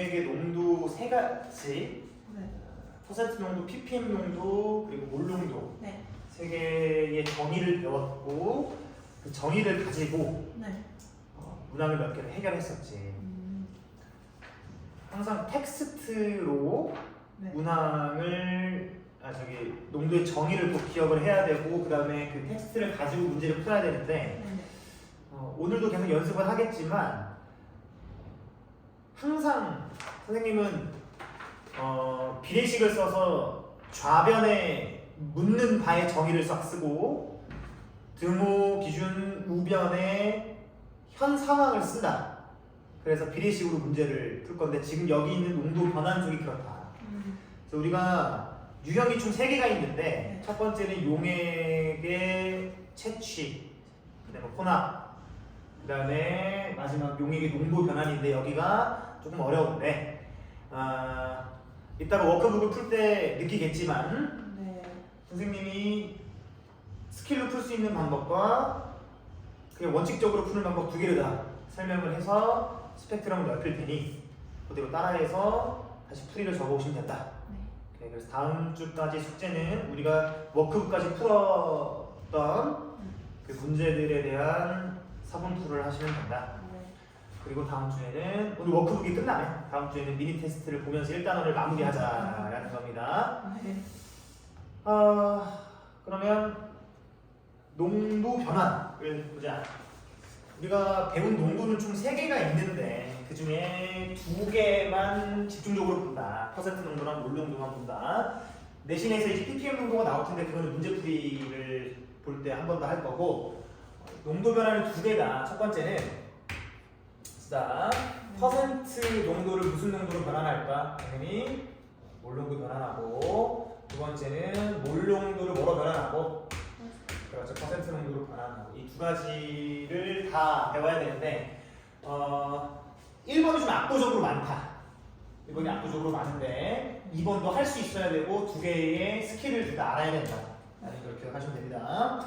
용액의 농도 세 가지, 네. 퍼센트 농도, ppm 농도, 그리고 몰 농도 네. 세 개의 정의를 배웠고 그 정의를 가지고 네. 문항을 몇 개를 해결했었지. 항상 텍스트로 네. 문항을 농도의 정의를 꼭 기억을 해야 되고 그 다음에 그 텍스트를 가지고 문제를 풀어야 되는데 네. 오늘도 계속 연습을 하겠지만 항상 선생님은 비례식을 써서 좌변에 묻는 바의 정의를 싹 쓰고 등호, 기준, 우변에 현 상황을 쓴다. 그래서 비례식으로 문제를 풀 건데 지금 여기 있는 농도 변환속이 그렇다. 그래서 우리가 유형이 총 3개가 있는데 첫 번째는 용액의 채취, 그 다음에 혼합, 그 다음에 마지막 용액의 농도 변환인데 여기가 조금 어려운데 이따가 워크북을 풀 때 느끼겠지만 네. 선생님이 스킬로 풀 수 있는 방법과 그냥 원칙적으로 푸는 방법 2개를 다 설명을 해서 스펙트럼을 넓힐 테니 그대로 따라해서 다시 풀이를 적어오시면 된다. 네, 그래서 다음 주까지 숙제는 우리가 워크북까지 풀었던 그 문제들에 대한 사분풀을 하시면 된다. 그리고 다음 주에는 오늘 워크북이 끝나면 다음 주에는 미니 테스트를 보면서 1단원을 마무리하자라는 겁니다. 네. 그러면 농도 변환을 보자. 우리가 배운 농도는 총 3개가 있는데 그 중에 2개만 집중적으로 본다. 퍼센트 농도랑 몰 농도만 본다. 내신에서 이제 ppm 농도가 나올 텐데 그거는 문제풀이를 볼 때 한 번 더 할 거고 농도 변화는 2개다. 첫 번째는 자, 퍼센트 농도를 무슨 농도로 변환할까? 당연히 몰 농도 변환하고 두 번째는 몰 농도를 뭐로 변환하고 그렇죠. 퍼센트 농도로 변환하고 이 2가지를 다 배워야 되는데 1번이 좀 압도적으로 많다. 1번이 압도적으로 많은데 2번도 할 수 있어야 되고 2개의 스킬을 둘 다 알아야 된다. 그렇게 기억하시면 됩니다.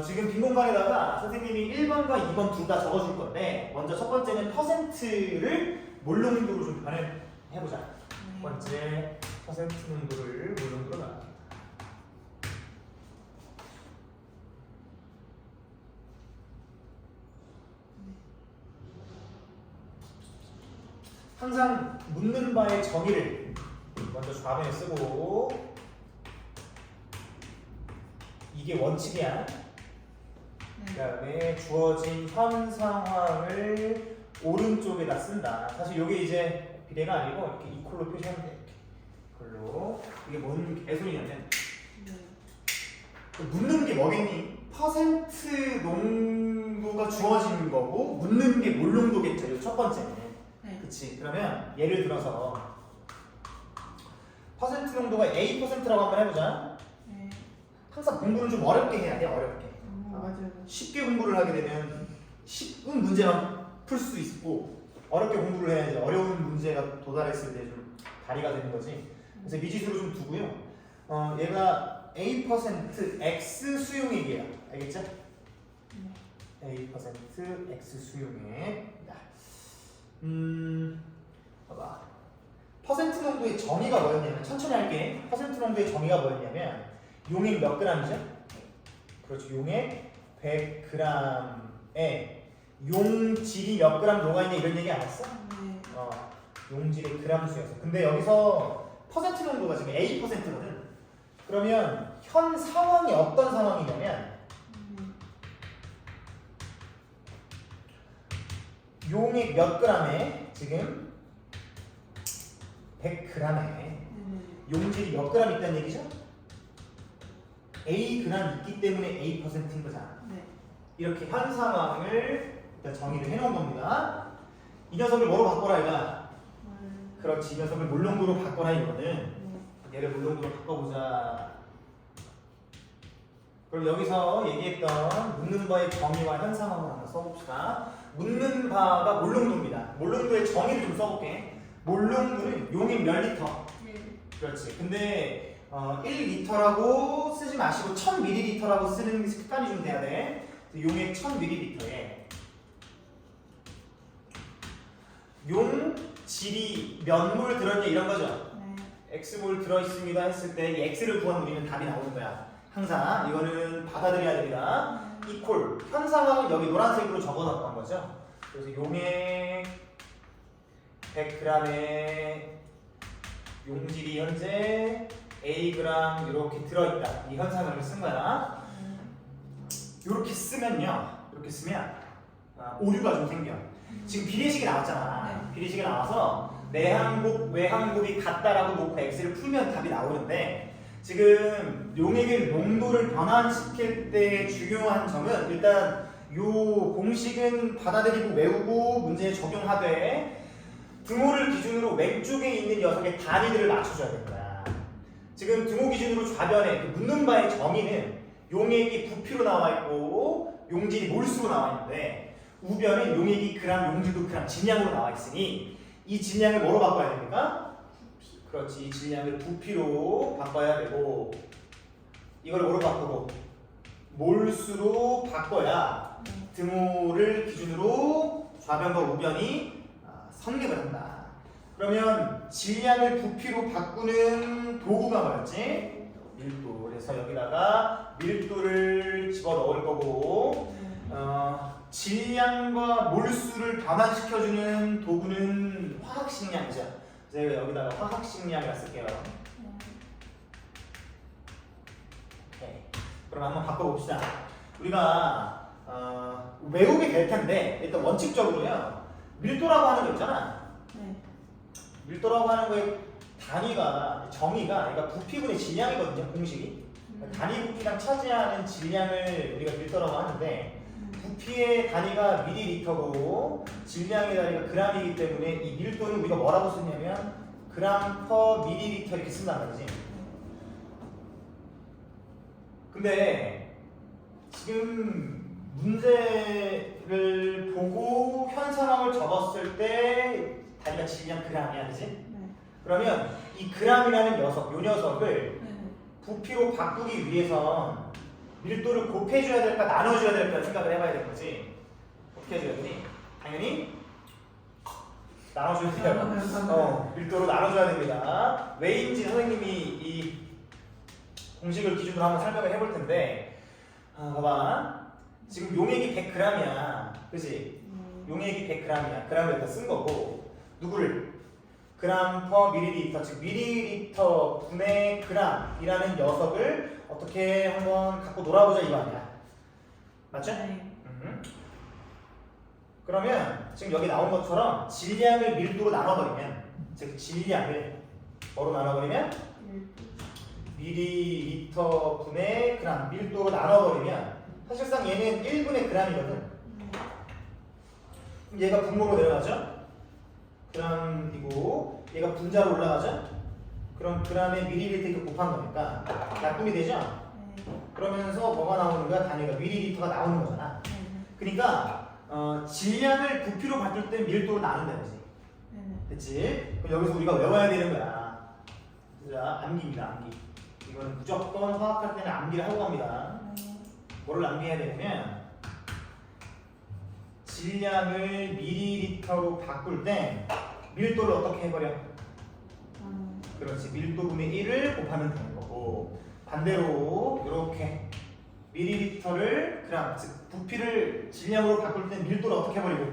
지금 빈 공간에다가 선생님이 1번과 2번 둘 다 적어줄 건데 먼저 첫 번째는 퍼센트를 몰 농도로 좀 변해보자. 첫 번째 퍼센트 농도를 몰 농도로 변환합니다. 항상 묻는 바의 정의를 먼저 좌변에 쓰고 이게 원칙이야. 그 다음에 주어진 현 상황을 오른쪽에다 쓴다. 사실 이게 이제 비례가 아니고 이렇게 이퀄로 표시하면 돼. 이퀄로. 이게 뭔 개소리냐면 묻는 게 뭐겠니? 퍼센트 농도가 주어진 거고 묻는 게 몰 농도겠죠. 이거 첫 번째는. 그치? 그러면 예를 들어서 퍼센트 농도가 A%라고 한번 해보자. 항상 공부는 좀 어렵게 해야 돼. 어렵게. 맞아요. 쉽게 공부를 하게 되면 쉬운 문제만 풀 수 있고 어렵게 공부를 해야지 어려운 문제가 도달했을 때 좀 다리가 되는 거지. 그래서 미지수로 좀 두고요. 얘가 A% X 수용액이에요. 알겠죠? A% X 수용액. 봐봐. 퍼센트 농도의 정의가 뭐였냐면 천천히 할게. 퍼센트 농도의 정의가 뭐였냐면 용액 몇 g이죠? 그렇죠. 용액 100g에 용질이 몇 g 녹아 있냐 이런 얘기 안 했어? 용질의 그램 수였어. 근데 여기서 퍼센트 농도가 지금 A%거든. 그러면 현 상황이 어떤 상황이냐면 용액 몇 g에 지금 100g에 용질이 몇 g 있다는 얘기죠? A g 있기 때문에 A%인 거잖아. 이렇게 현 상황을 일단 정의를 해놓은 겁니다. 이 녀석을 뭐로 바꿔라 이거야? 그렇지. 이 녀석을 몰 농도로 바꿔라 이거는. 얘를 몰 농도로 바꿔보자. 그럼 여기서 얘기했던 묻는 바의 정의와 현 상황을 한번 써봅시다. 묻는 바가 몰 농도입니다. 몰 농도의 정의를 좀 써볼게. 몰 농도는 용액 몇 리터? 그렇지. 근데 1리터라고 쓰지 마시고 1000ml라고 쓰는 습관이 좀 돼야 돼. 용액 1000ml에 용 질이 몇 몰 들었냐 이런 거죠. 네. X몰 들어있습니다 했을 때 이 X를 구하면 우리는 답이 나오는 거야. 항상 이거는 받아들여야 됩니다. 이퀄 현 상황은 여기 노란색으로 적어놨던 거죠. 그래서 용액 100g의 용질이 현재 Ag 이렇게 들어있다. 이 현상을 쓴 거야. 이렇게 쓰면요. 이렇게 쓰면 오류가 좀 생겨. 지금 비례식이 나왔잖아. 네. 비례식이 나와서 내항곱, 외항곱이 같다라고 놓고 x를 풀면 답이 나오는데 지금 용액의 농도를 변환시킬 때 중요한 점은 일단 요 공식은 받아들이고 외우고 문제에 적용하되 등호를 기준으로 왼쪽에 있는 녀석의 단위들을 맞춰줘야 되는 거야. 지금 등호 기준으로 좌변에 그 묻는 바의 정의는 용액이 부피로 나와 있고 용질이 몰수로 나와 있는데 우변은 용액이 그람, 용질도 그람, 질량으로 나와 있으니 이 질량을 뭐로 바꿔야 됩니까? 그렇지, 이 질량을 부피로 바꿔야 되고 이걸 뭐로 바꾸고 몰수로 바꿔야 등호를 기준으로 좌변과 우변이 성립을 한다. 그러면 질량을 부피로 바꾸는 도구가 뭐였지? 밀도. 그래서 여기다가 밀도를 집어넣을 거고 질량과 몰수를 변환시켜주는 도구는 화학식량이죠. 제가 여기다가 화학식량이라 쓸게요. 오케이. 그럼 한번 바꿔봅시다. 우리가 외우게 될 텐데 일단 원칙적으로요. 밀도라고 하는 거 있잖아. 밀도라고 하는 거의 단위가 정의가 그러니까 부피분의 질량이거든요. 공식이. 단위 부피당 차지하는 질량을 우리가 밀도라고 하는데 부피의 단위가 밀리리터고 질량의 단위가 그람이기 때문에 이 밀도는 우리가 뭐라고 쓰냐면 그람 퍼 밀리리터 이렇게 쓴단 말이지. 근데 지금 문제를 보고 현 상황을 적었을 때 단위가 질량 그람이야, 그지? 그러면 이 그람이라는 녀석, 요 녀석을 부피로 바꾸기 위해선 밀도를 곱해줘야 될까 나눠줘야 될까 생각을 해봐야 되는 거지. 어떻게 해줘야 되니? 당연히 나눠줘야 돼요. 밀도로 나눠줘야 됩니다. 왜인지 선생님이 이 공식을 기준으로 한번 설명을 해볼 텐데 봐봐. 지금 용액이 100g이야. 그치? 용액이 100g이야. g을 일단 쓴 거고 누구를? 그람 퍼 밀리리터, 즉 밀리리터 분의 그람이라는 녀석을 어떻게 한번 갖고 놀아보자 이거 아니야. 맞죠? 그러면 지금 여기 나온 것처럼 질량을 밀도로 나눠버리면, 즉 질량을 뭐로 나눠버리면? 밀리리터 분의 그람, 밀도로 나눠버리면 사실상 얘는 1분의 그람이거든. 그럼 얘가 분모로 내려가죠? 그람이고 얘가 분자로 올라가죠? 그럼 그람에 밀리리터 이렇게 곱한 거니까 약분이 되죠? 그러면서 뭐가 나오는 거야? 단위가 밀리리터가 나오는 거잖아. 그러니까 질량을 부피로 바꿀 때 밀도로 나눈다는 거지. 됐지? 그럼 여기서 우리가 외워야 되는 거야. 자, 암기입니다. 암기. 이거는 무조건 화학할 때는 암기를 하고 갑니다. 뭐를 암기해야 되냐면 질량을 밀리리터로 바꿀 때 밀도를 어떻게 해버려? 그렇지. 밀도분의 1을 곱하면 되는 거고 반대로 이렇게 밀리리터를 그람, 즉 부피를 질량으로 바꿀 때 밀도를 어떻게 해버리고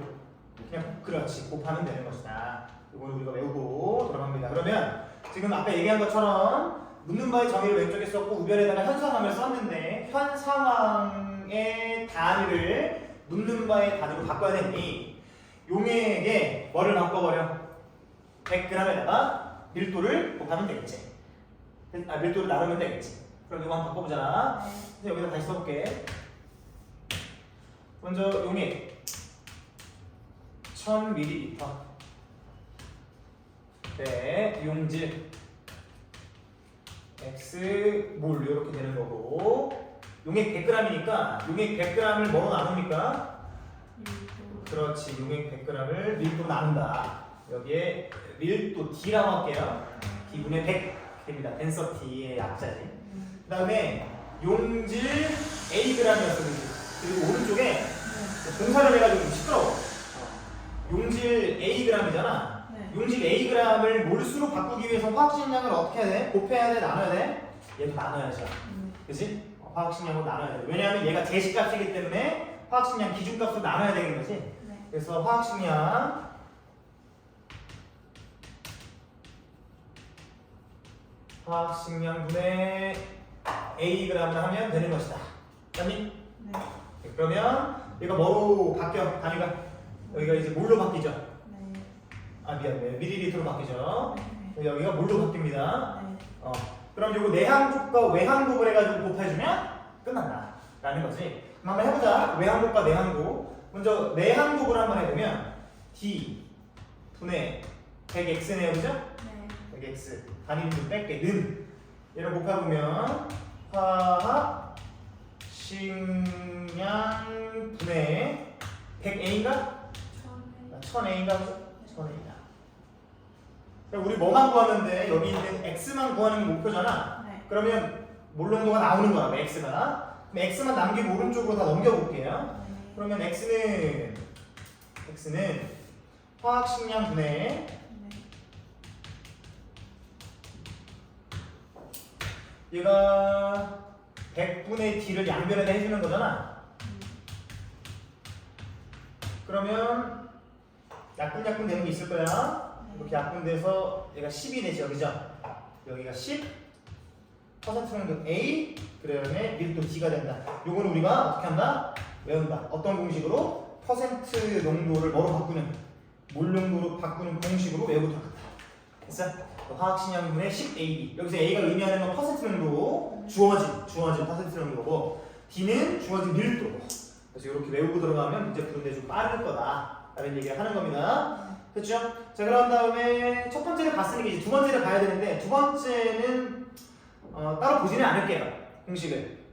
그냥 그렇지. 곱하면 되는 것이다. 이걸 우리가 외우고 들어갑니다. 그러면 지금 아까 얘기한 것처럼 묻는 바의 정의를 왼쪽에 썼고 우변에다가 현 상황을 썼는데 현 상황의 단위를 묻는 바의 단위로 바꿔야 되니 용액에 뭐를 바꿔버려? 100g에다가 밀도를 곱하면 되겠지. 밀도를 나누면 되겠지. 그럼 이거 한번 바꿔보자. 여기다 다시 써볼게. 먼저 용액 1000ml 네, 용질 X몰 이렇게 되는 거고 용액 100g이니까 용액 100g을 뭐로 나눕니까? 그렇지. 용액 100g을 밀도로 나눈다. 여기에 밀도 D라고 할게요. D분의 100 됩니다. 덴서티의 약자지. 그 다음에 용질 Ag이었습니다. 그리고 오른쪽에 공사를 해가지고 시끄러워. 용질 Ag이잖아. 용질 Ag을 몰수로 바꾸기 위해서 화학식량을 어떻게 해야 돼? 곱해야 돼? 나눠야 돼? 얘도 나눠야죠. 그치? 화학식량으로 나눠야 돼. 왜냐하면 얘가 제시값이기 때문에 화학식량 기준값으로 나눠야 되는 거지. 네. 그래서 화학식량분의 Ag를 하면 되는 것이다. 맞니? 네. 그러면 얘가 뭐로 바뀌어? 단위가 여기가 이제 뭘로 바뀌죠? 네. 아 미안, 밀리리터로 바뀌죠. 네. 여기가 뭘로 바뀝니다. 네. 그럼 요거 내항곱과 외항곱을 해가지고 곱해주면 끝난다 라는 거지. 그럼 한번 해보자. 외항곱과 내항곱. 먼저 내항곱을 한번 해보면 D 분의 100x네요, 그죠? 네. 100x 단위는 좀 뺄게. 는 얘를 곱해보면 화학식량 분의 100a가 1000a가 1000a다. 우리 뭐만 구하는데 여기 있는 x만 구하는 게 목표잖아. 네. 그러면 몰롱도가 나오는 거라고 x가. 그럼 x만 남기고 오른쪽으로 다 넘겨볼게요. 네. 그러면 x는 화학식량 분의 네. 얘가 100분의 d를 양변에다 해주는 거잖아. 그러면 약분약분 되는 게 있을 거야. 이렇게 약분돼서 얘가 10이 되죠, 그죠? 여기가 10 퍼센트는 A 그다음에 밀도 D가 된다. 요거는 우리가 어떻게 한다? 외운다. 어떤 공식으로? 퍼센트 농도를 뭐로 바꾸는? 몰 농도로 바꾸는 공식으로 외우도록 한다. 됐어? 화학식량분의 10AB. 여기서 A가 의미하는 건 퍼센트 농도, 주어진 퍼센트 농도고 D는 주어진 밀도. 그래서 이렇게 외우고 들어가면 문제 푸는데 좀 빠를 거다 라는 얘기를 하는 겁니다. 됐죠? 자, 그런 다음에 첫 번째를 봤으니까 이제 두 번째를 봐야 되는데 두 번째는 따로 보지는 않을게요. 공식을.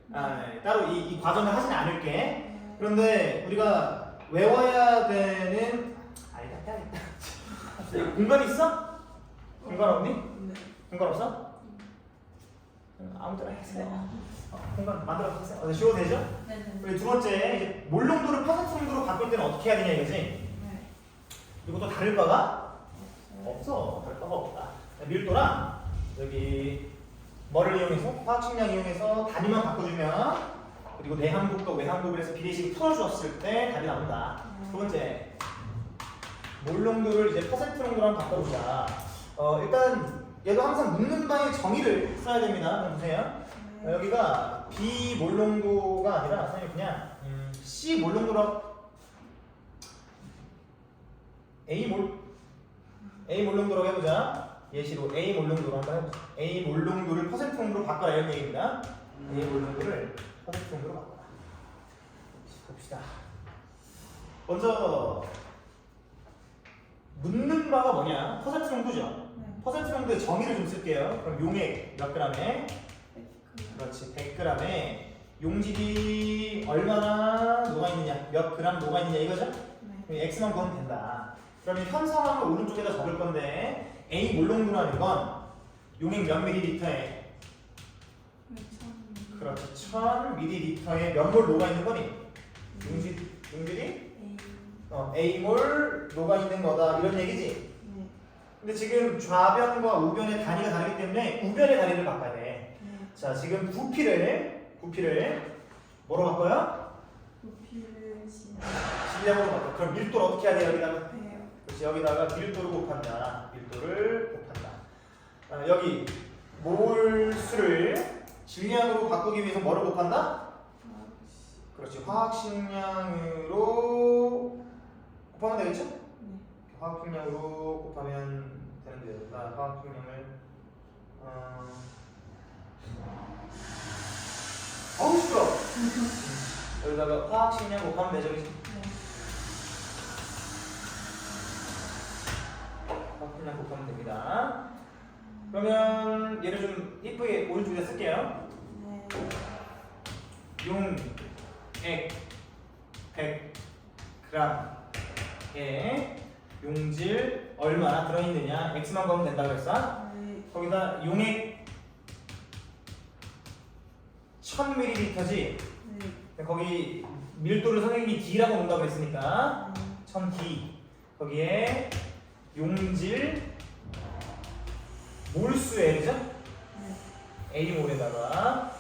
따로 이 과정을 하지는 않을게. 그런데 우리가 외워야 되는 알겠다. 공간 있어? 공간 없니? 네. 공간 없어? 아무 데나 해주세요. 공간 만들어서 하세요. 쉬워도 되죠? 네. 네. 그리고 두 번째, 이제 몰농도를 퍼센트 농도로 바꿀 때는 어떻게 해야 되냐 이거지? 네. 이것도 다를 바가 없어. 다를 바가 없다. 밀도랑 여기 뭐를 이용해서 화학식량 이용해서 단위만 바꿔주면 그리고 내항곱과 외항곱을 해서 비례식을 풀어주었을 때 답이 나온다. 두 번째, 몰농도를 이제 퍼센트 농도로 한번 바꿔보자. 일단 얘도 항상 묻는 바의 정의를 써야 됩니다. 한번 보세요. 여기가 B 몰농도가 아니라 선생님 그냥 C 몰농도로 A 몰농도라고 해보자. 예시로 A 몰농도로 한번 해보자. A 몰농도를 퍼센트 농도로 바꿔라 이런 얘기입니다. A 몰농도를 퍼센트 농도로 바꿔라. 봅시다. 먼저 묻는 바가 뭐냐? 퍼센트 농도죠. 퍼센트 농도의 정의를 좀 쓸게요. 그럼 용액 몇 g에? 그렇지, 100g에 용질이 얼마나 녹아있느냐, 몇 그램 녹아있느냐 이거죠? 네. x만 구하면 된다. 그러면 현 상황을 오른쪽에다 적을 건데 A 몰농도라는 건 용액 몇 밀리리터에 그렇지, 1000ml에 몇 몰 녹아있는 거니? 용질이 A몰 녹아있는 거다 이런 얘기지? 네. 근데 지금 좌변과 우변의 단위가 다르기 때문에 우변의 단위를 바꿔야 돼. 자, 지금 부피를 뭐로 바꿔요? 부피를 질량으로 바꿔. 그럼 밀도를 어떻게 해야 돼? 여기다가 해요. 그렇지, 여기다가 밀도를 곱한다. 여기 몰수를 질량으로 바꾸기 위해서 뭐를 곱한다? 그렇지, 화학식량으로 곱하면 되겠죠? 네. 화학식량으로 곱하면 되는데요. 화학식량을 어우 시끄러. 여기다가 화학식량 곱하면 되죠, 그치? 네. 화학식량 곱하면 됩니다. 그러면 얘를 좀 이쁘게 오른쪽에 쓸게요. 네. 용액 100g에 용질 얼마나 들어있느냐 x만 구하면 된다고 했어. 네. 거기다 용액 1000ml지. 네. 거기 밀도를 선생님이 D라고 본다고 했으니까 1000D 거기에 용질 몰수에 그죠? 네. A몰에다가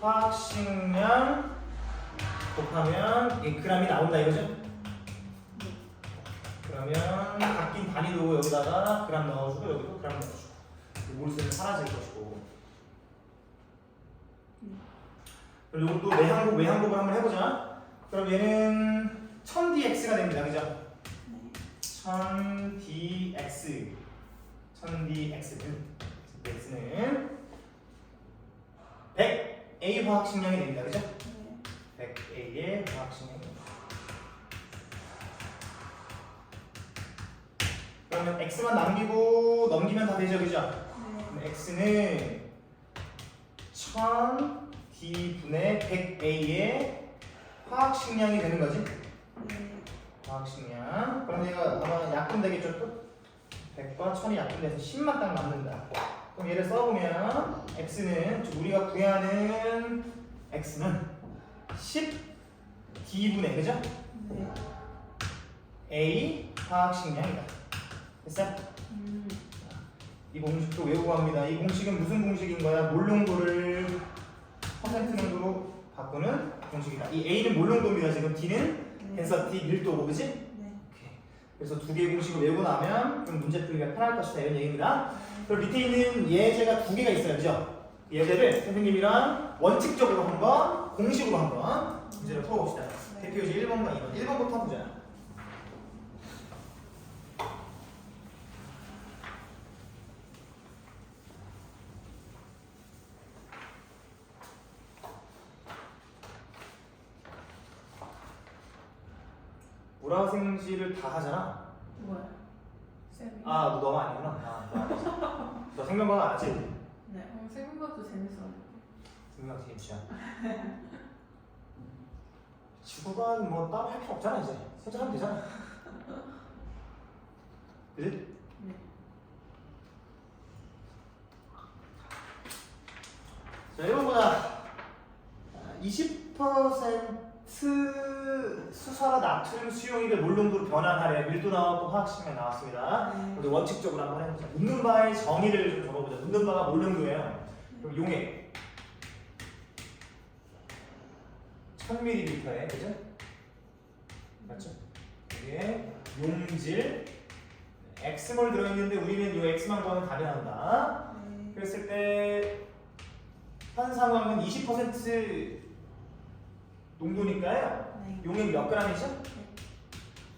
화학식량 곱하면 이 g이 나온다 이거죠? 네. 그러면 바뀐 단위도 여기다가 그램 넣어주고 여기도 그램 넣어주고 몰수는 사라질 것이고 그리고 이것도 외항곱을 한번 해보자. 그럼 얘는 1000dx가 됩니다. 그죠? 네. 1000dx는 100A 화학식량이 됩니다. 그죠? 네. 100A의 화학식량이. 그러면 x만 남기고 넘기면 다 되죠. 그죠? 그럼 x는 1000D분의 100A의 화학식량이 되는 거지. 네. 화학식량. 그럼 얘가 아마 약분되겠죠 또? 100과 1000이 약분돼서 10만 딱 남는다. 그럼 얘를 써보면 x는 즉 우리가 구해하는 x는 10D분의 그죠? 네. A 화학식량이다. 됐어요? 이 공식도 외우고 합니다. 이 공식은 무슨 공식인 거야? 몰농도를 퍼센트 농도로 바꾸는 공식이다. 이 A는 몰농도입니다. 지금 D는 덴서티 밀도고, 그지? 네. 그래서 두 개의 공식을 외우고 나면 좀 문제 풀기가 편할 것이다 이런 얘기입니다. 그리고 밑에 있는 예제가 두 개가 있어요, 그죠? 예제를 선생님이랑 원칙적으로 한번, 공식으로 한번 문제를 풀어봅시다. 대표 예제 1번과 2번. 1번부터 보자. 물화생지를 다 하잖아. 뭐야? 쌤이? 아, 너가 아니구나. 아, 너 아니지. 너 생명과학 아지? 네. 생각도 재밌어. 생명과학 재밌지. 지구과학 뭐 따로 할 필요 없잖아 이제. 설정하면 되잖아. 그지? 네. 자, 1번 보자. 20% 수소와 나트륨 수용액을 몰농도로 변환하래. 밀도 나왔고 화학식량 나왔습니다. 우리 원칙적으로 한번 해보자. 묻는 바의 정의를 좀 적어보자. 묻는 바가 몰농도예요. 그럼 용액 1000ml에 그죠? 맞죠? 이게 용질 X몰 들어있는데 우리는 이 X만 구하면 답이 나온다. 그랬을 때 현 상황은 20% 농도니까요. 네. 용액 몇 g이죠?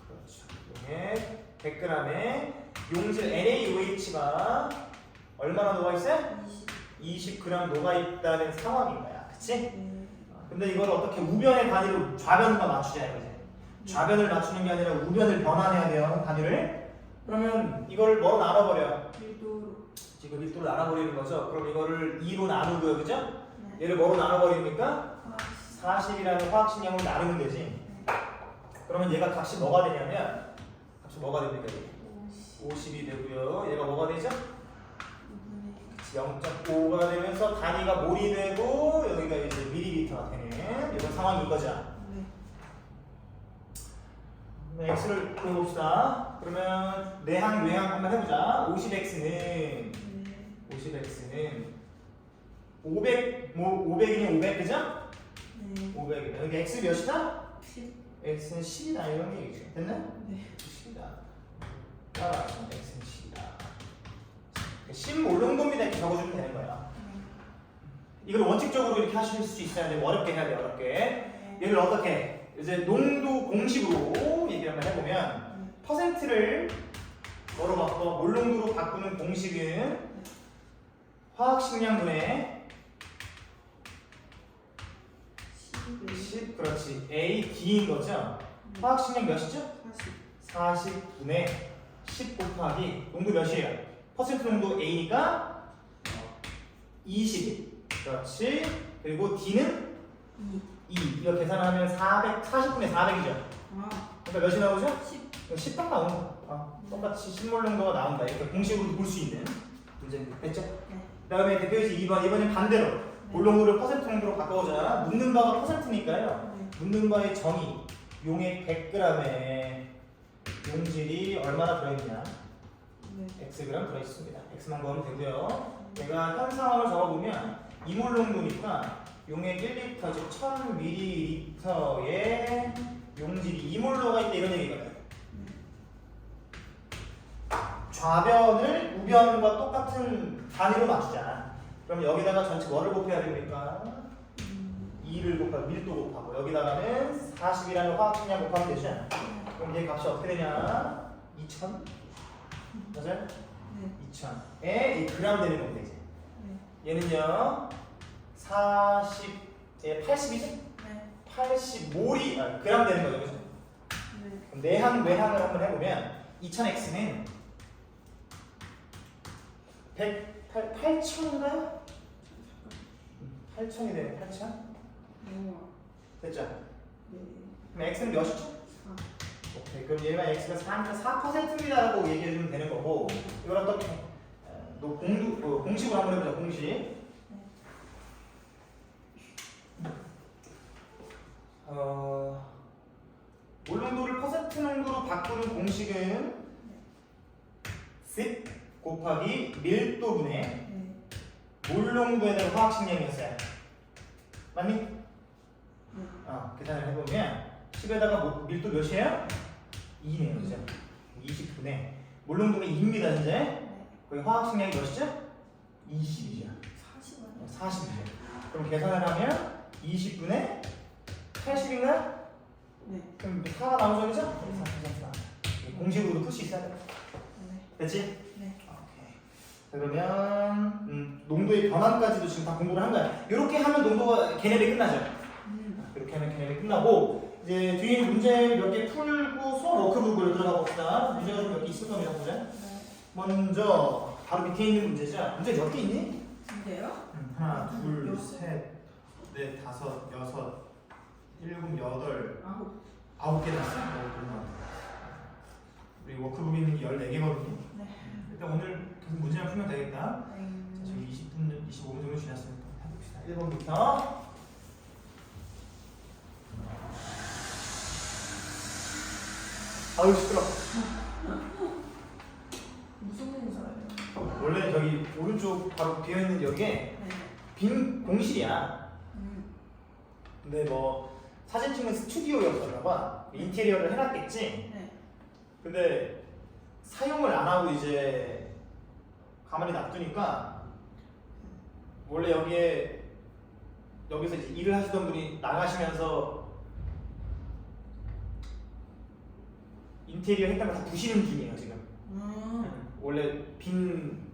그렇죠. 용액 100g에 용질 NaOH가 얼마나 녹아 있어요? 20g 녹아 있다는 상황인 거야. 그치? 근데 이걸 어떻게 우변의 단위로 좌변과 맞추자 이거지. 좌변을 맞추는 게 아니라 우변을 변환해야 돼요. 단위를. 그러면 이걸 뭐로 나눠버려? 밀도로. 지금 밀도로 나눠버리는 거죠. 그럼 이거를 2로 나누고요. 그죠? 네. 얘를 뭐로 나눠버리니까? 아, 40이라는 화학식량으로 나누면 되지. 네. 그러면 얘가 값이 뭐가 되냐면 값이 뭐가 됩니까? 50. 50이 되고요. 얘가 뭐가 되죠? 2분의 0.5가 되면서 단위가 몰이 되고 여기가 이제 밀리리터가 되는 이런 상황인 거죠. 네. x를 구해봅시다. 그러면 내항 외항 한번 해보자. 50x는 네. 500 뭐 500이면 500 그죠? 네. 500이다. 여기 x 몇이다? 10. x는 10이다 이런 게 얘기죠. 됐나? 네. 10이다. 따라 x는 10이다. 10 몰농도입니다 이렇게 적어주면 되는 거야. 이걸 원칙적으로 이렇게 하실 수 있어야 돼. 어렵게 해야 돼. 어렵게. 네. 얘를 어떻게? 이제 농도 공식으로 얘기를 한번 해보면 퍼센트를 뭐로 바꿔? 몰농도로 바꾸는 공식은 화학식량분의 10 그렇지 A, D인 거죠? 화학식량 몇이죠? 40분의 10 곱하기 농도 몇이에요? 퍼센트 농도 A니까 20 그렇지. 그리고 D는 2 이거 계산하면 40분의 400이죠. 그러니까 몇이 나오죠? 10 딱 나오는 거. 똑같이 10몰 농도가 나온다. 이렇게 공식으로 볼 수 있는 문제입니다. 됐죠? 그 다음에 대표에서 2번. 이번엔 반대로 몰농도를 퍼센트 농도로 바꿔보자. 묻는 바가 퍼센트니까요. 묻는 바의 정의 용액 100g에 용질이 얼마나 들어있냐? 네. Xg 들어있습니다. X만 구하면 되고요. 내가 현 상황을 적어보면 이몰 농도니까 용액 1리터 즉 1000ml에 용질이 2몰로가 있다 이런 얘기거든. 좌변을 우변과 똑같은 단위로 맞추자. 그럼 여기다가 전체 뭐를 곱해야 됩니까? 2를 곱하고 밀도 곱하고 여기다가는 40이라는 화학식량 곱하면 되죠. 그럼 얘 값이 어떻게 되냐? 2000? 맞아요? 네. 2000에 이 그램 되는 겁니다 이제. 네. 얘는요 40에 80이죠? 네. 80몰이 그램 되는 거죠, 그죠? 네. 그럼 내항 외항을 한번 해보면 2000x는 8,000인가요? 8,000이 되네, 8,000? 우와. 됐죠? 네. 그럼 x는 몇이죠? 오케이, 그럼 얘가 x가 4%입니다라고 얘기해주면 되는 거고 이걸 어떻게 공식으로 한번 해보자, 공식. 몰 농도를 퍼센트 농도로 바꾸는 공식은 10 곱하기 밀도분의 네. 몰 농도에 대한 화학식량이었어요. 맞니? 네. 계산을 해보면 10에다가 밀도 몇이에요? 2네요, 그죠? 20분의 몰 농도가 2입니다, 현재. 네. 거기 화학식량이 몇이죠? 20이죠. 40원. 40이죠. 그럼 계산을 하면 20분의 80인가요? 네. 그럼 4가 나오죠, 그죠? 공식으로도 풀 수 있어야 돼. 네. 됐지? 네. 오케이. 그러면 농도의 변환까지도 지금 다 공부를 한 거야. 이렇게 하면 농도가 개념이 끝나죠. 이렇게 하면 개념이 끝나고 이제 뒤에 문제 몇 개 풀고 수업 워크북을 들어가 봅시다. 문제가 좀 몇 개 있을 겁니다, 보자. 네. 먼저 바로 밑에 있는 문제죠. 문제 몇 개 있니? 근데요? 하나, 둘, 여섯. 셋, 넷, 다섯, 여섯, 일곱, 여덟, 9. 9개 났어. 우리 워크북에 있는 게 14개거든요. 네. 일단 오늘 계속 문제만 풀면 되겠다. 자, 네. 지금 20분, 25분 정도 지났으니까 해봅시다. 1번부터. 아유, 시끄러. 무슨 공사예요? 원래 저기 오른쪽 바로 비어있는 여기에 네. 빈 공실이야. 근데 뭐 사진 찍는 스튜디오였었나 봐. 인테리어를 해놨겠지. 네. 근데 사용을 안 하고 이제 가만히 놔두니까 원래 여기서 이제 일을 하시던 분이 나가시면서 인테리어 했다는 거 다 부시는 중이에요 지금. 원래 빈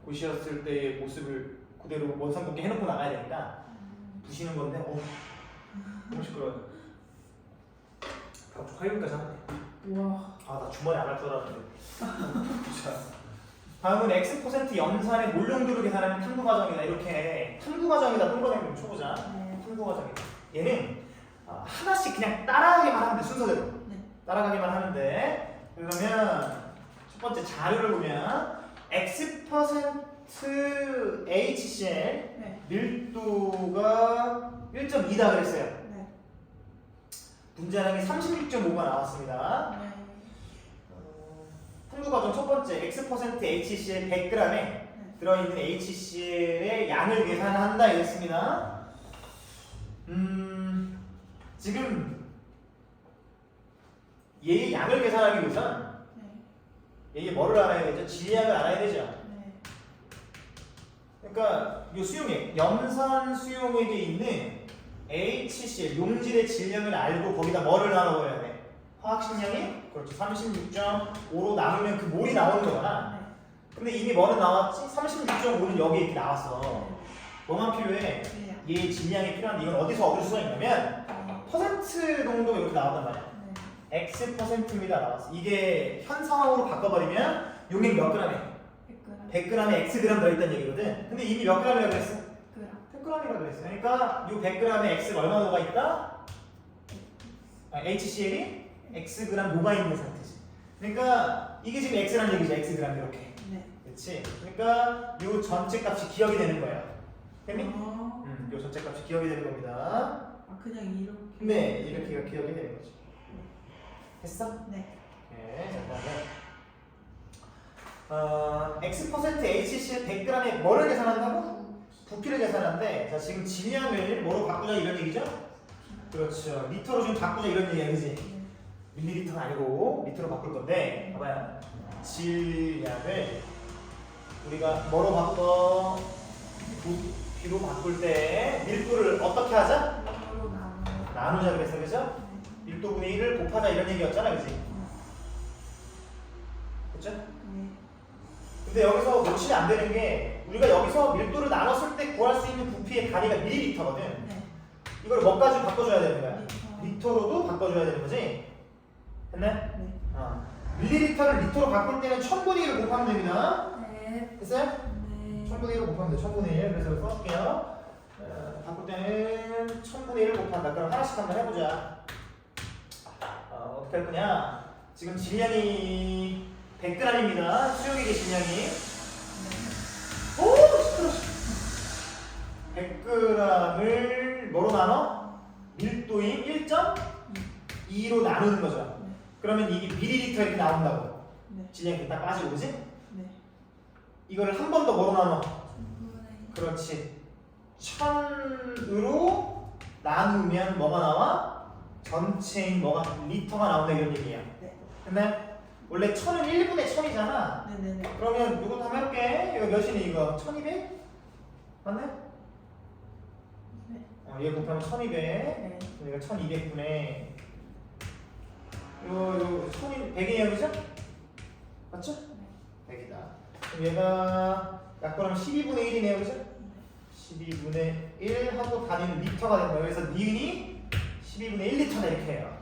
곳이었을 때의 모습을 그대로 원상복귀 해놓고 나가야 되니까 부시는 건데 너무 시끄러워요. 화요일까지 하네. 우와. 나 주말에 안 할 줄 알았는데. 자, 다음은 X% 염산의 몰 농도를 계산하는 탐구 과정이다. 이렇게 탐구 과정이다 동그라미 쳐보자. 네. 탐구 과정이다. 얘는 하나씩 그냥 따라가기만 하면 돼, 순서대로. 네. 따라가기만 하면 돼. 그러면 첫 번째 자료를 보면 X% HCl 네. 밀도가 1.2다 그랬어요. 네. 분자량이 36.5가 나왔습니다. 네. 탐구 과정 첫 번째 X% HCl 100g에 들어있는 HCl의 양을 계산한다 이랬습니다. 지금 얘의 양을 계산하기 위해선 얘의 뭐를 알아야 되죠? 질량을 알아야 되죠. 네. 그러니까 이 수용액, 염산 수용액에 있는 HCl 용질의 질량을 알고 거기다 뭐를 나눠버려야 돼? 화학식량이 그렇죠. 36.5로 나누면 그 몰이 나오는 거잖아. 근데 이미 뭐는 나왔지? 36.5는 여기 이렇게 나왔어. 뭐만 필요해? 네. 얘의 질량이 필요한데 이건 어디서 얻을 수가 있냐면 퍼센트 정도가 이렇게 나왔단 말이야. X%입니다 나왔어. 이게 현 상황으로 바꿔버리면 용액 몇 g에? 100g에 Xg 들어있다는 얘기거든. 근데 이미 몇 g이라고 그랬어? 100g이라고 그랬어. 그러니까 이 100g에 X가 얼마 녹아 있다? HCl이 Xg 녹아 있는 상태지. 그러니까 이게 지금 X라는 얘기죠. Xg 이렇게. 네. 그렇지? 그러니까 이 전체 값이 기억이 되는 거예요. 됐니? 아, 이 전체 값이 기억이 되는 겁니다. 그냥 이렇게. 네, 이렇게가 기억이 되는 거죠. 됐어? 네. 자, 그다음에 x% HCl 100g에 뭐를 계산한다고? 부피를 계산하는데, 자 지금 질량을 뭐로 바꾸자 이런 얘기죠? 그렇죠. 리터로 좀 바꾸자 이런 얘기야, 그지? 네. 밀리리터가 아니고 리터로 바꿀 건데, 봐봐요. 질량을 우리가 뭐로 바꿔? 부피로 바꿀 때 밀도를 어떻게 하자? 이거로 나눠. 나누자 그랬어, 그죠? 네. 1도분의 1을 곱하자 이런 얘기였잖아, 그지? 그죠? 네. 근데 여기서 놓치면 안 되는 게, 우리가 여기서 밀도를 나눴을 때 구할 수 있는 부피의 단위가 밀리리터거든. 네. 이걸 뭐까지 바꿔줘야 되는 거야? 리터. 리터로도 바꿔줘야 되는 거지? 됐네? 네. 밀리리터를 리터로 바꿀 때는 1000분의 1을 곱하면 됩니다. 네. 됐어요? 네. 1000분의 1을 곱하면 돼. 1000분의 1. 그래서 써볼게요. 바꿀 때는 1000분의 1을 곱한다. 그럼 하나씩 한번 해보자. 어떻게 할 거냐? 지금 질량이 100g입니다. 수용액의 질량이. 오! 시끄러워. 100g을 뭐로 나눠? 밀도인 1.2로 나누는 거죠. 네. 그러면 이게 밀리리터 이렇게 나온다고. 네. 질량이 딱 빠지고, 그지? 네. 이거를 한 번 더 뭐로 나눠? 1000분의 그렇지. 1000으로 나누면 뭐가 나와? 전체인 뭐가? 리터가 나온다 이런 얘기야. 네. 근데 원래 1000은 1분의 1000이잖아. 네네네. 그러면 이것도 한번 해볼게. 이거 몇이니 이거? 1200? 맞네? 네. 얘 곱하면 1200. 네. 그러니까 1200분의 요 1200이에요, 그죠? 맞죠? 100이다. 그럼 얘가 약분하면 12분의 1이네요, 그죠? 12분의 1 하고 단위는 리터가 된다. 그래서 니은이 12분의 1리터다 이렇게 해요.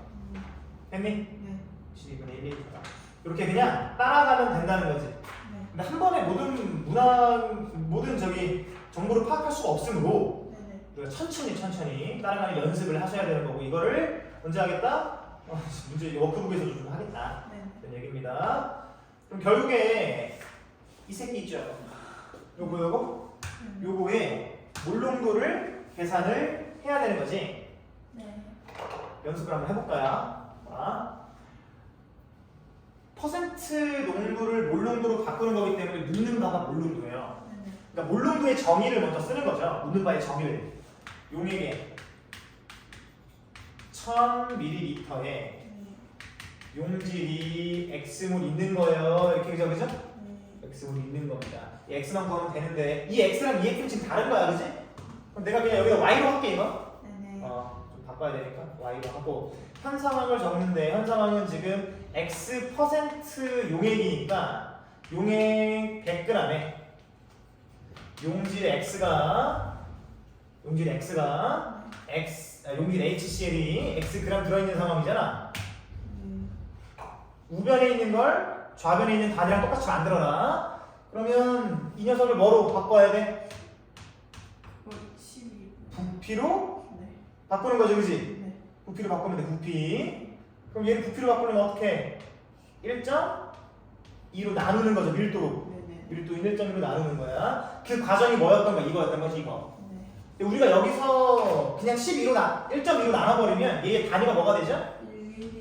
됐니? 네. 12분의 1리터다. 이렇게 그냥 따라가면 된다는 거지. 네. 근데 한 번에 모든 저기 정보를 파악할 수가 없으므로 네네. 우리가 천천히 따라가는 연습을 하셔야 되는 거고, 이거를 언제 하겠다? 문제 워크북에서도 좀 하겠다. 네. 이런 얘기입니다. 그럼 결국에 이 새끼 있죠? 요거에 몰농도를 계산을 해야 되는 거지. 네. 연습을 한번 해볼까요? 자, 퍼센트 농도를 몰농도로 바꾸는 거기 때문에 묻는 바가 몰농도예요. 네네. 그러니까 몰농도의 정의를 먼저 쓰는 거죠. 묻는 바의 정의를. 용액에 1000ml에 네. 용질이 X몰 있는 거예요. 이렇게 그죠? 네. X몰 있는 겁니다. 이 X만 구하면 되는데, 이 X랑 이 X는 지금 다른 거야, 그지? 그럼 내가 그냥 여기다 Y로 할게, 이거. 네네. 좀 바꿔야 되니까 Y로 하고, 현 상황을 적는데, 현 상황은 지금 X% 용액이니까 용액 100g에 용질 X가 용질 HCl이 Xg 들어있는 상황이잖아. 우변에 있는 걸 좌변에 있는 단위랑 똑같이 만들어라. 그러면 이 녀석을 뭐로 바꿔야 돼? 12. 부피로 네. 바꾸는 거죠, 그지? 네. 부피로 바꾸면 돼, 부피. 그럼 얘를 부피로 바꾸려면 어떻게 해? 1.2로 나누는 거죠, 밀도로. 네네. 밀도인 1.2로 나누는 거야. 그 과정이 뭐였던 거야? 이거였던 거지, 이거. 네. 근데 우리가 여기서 그냥 1.2로 나눠버리면 얘의 단위가 뭐가 되죠?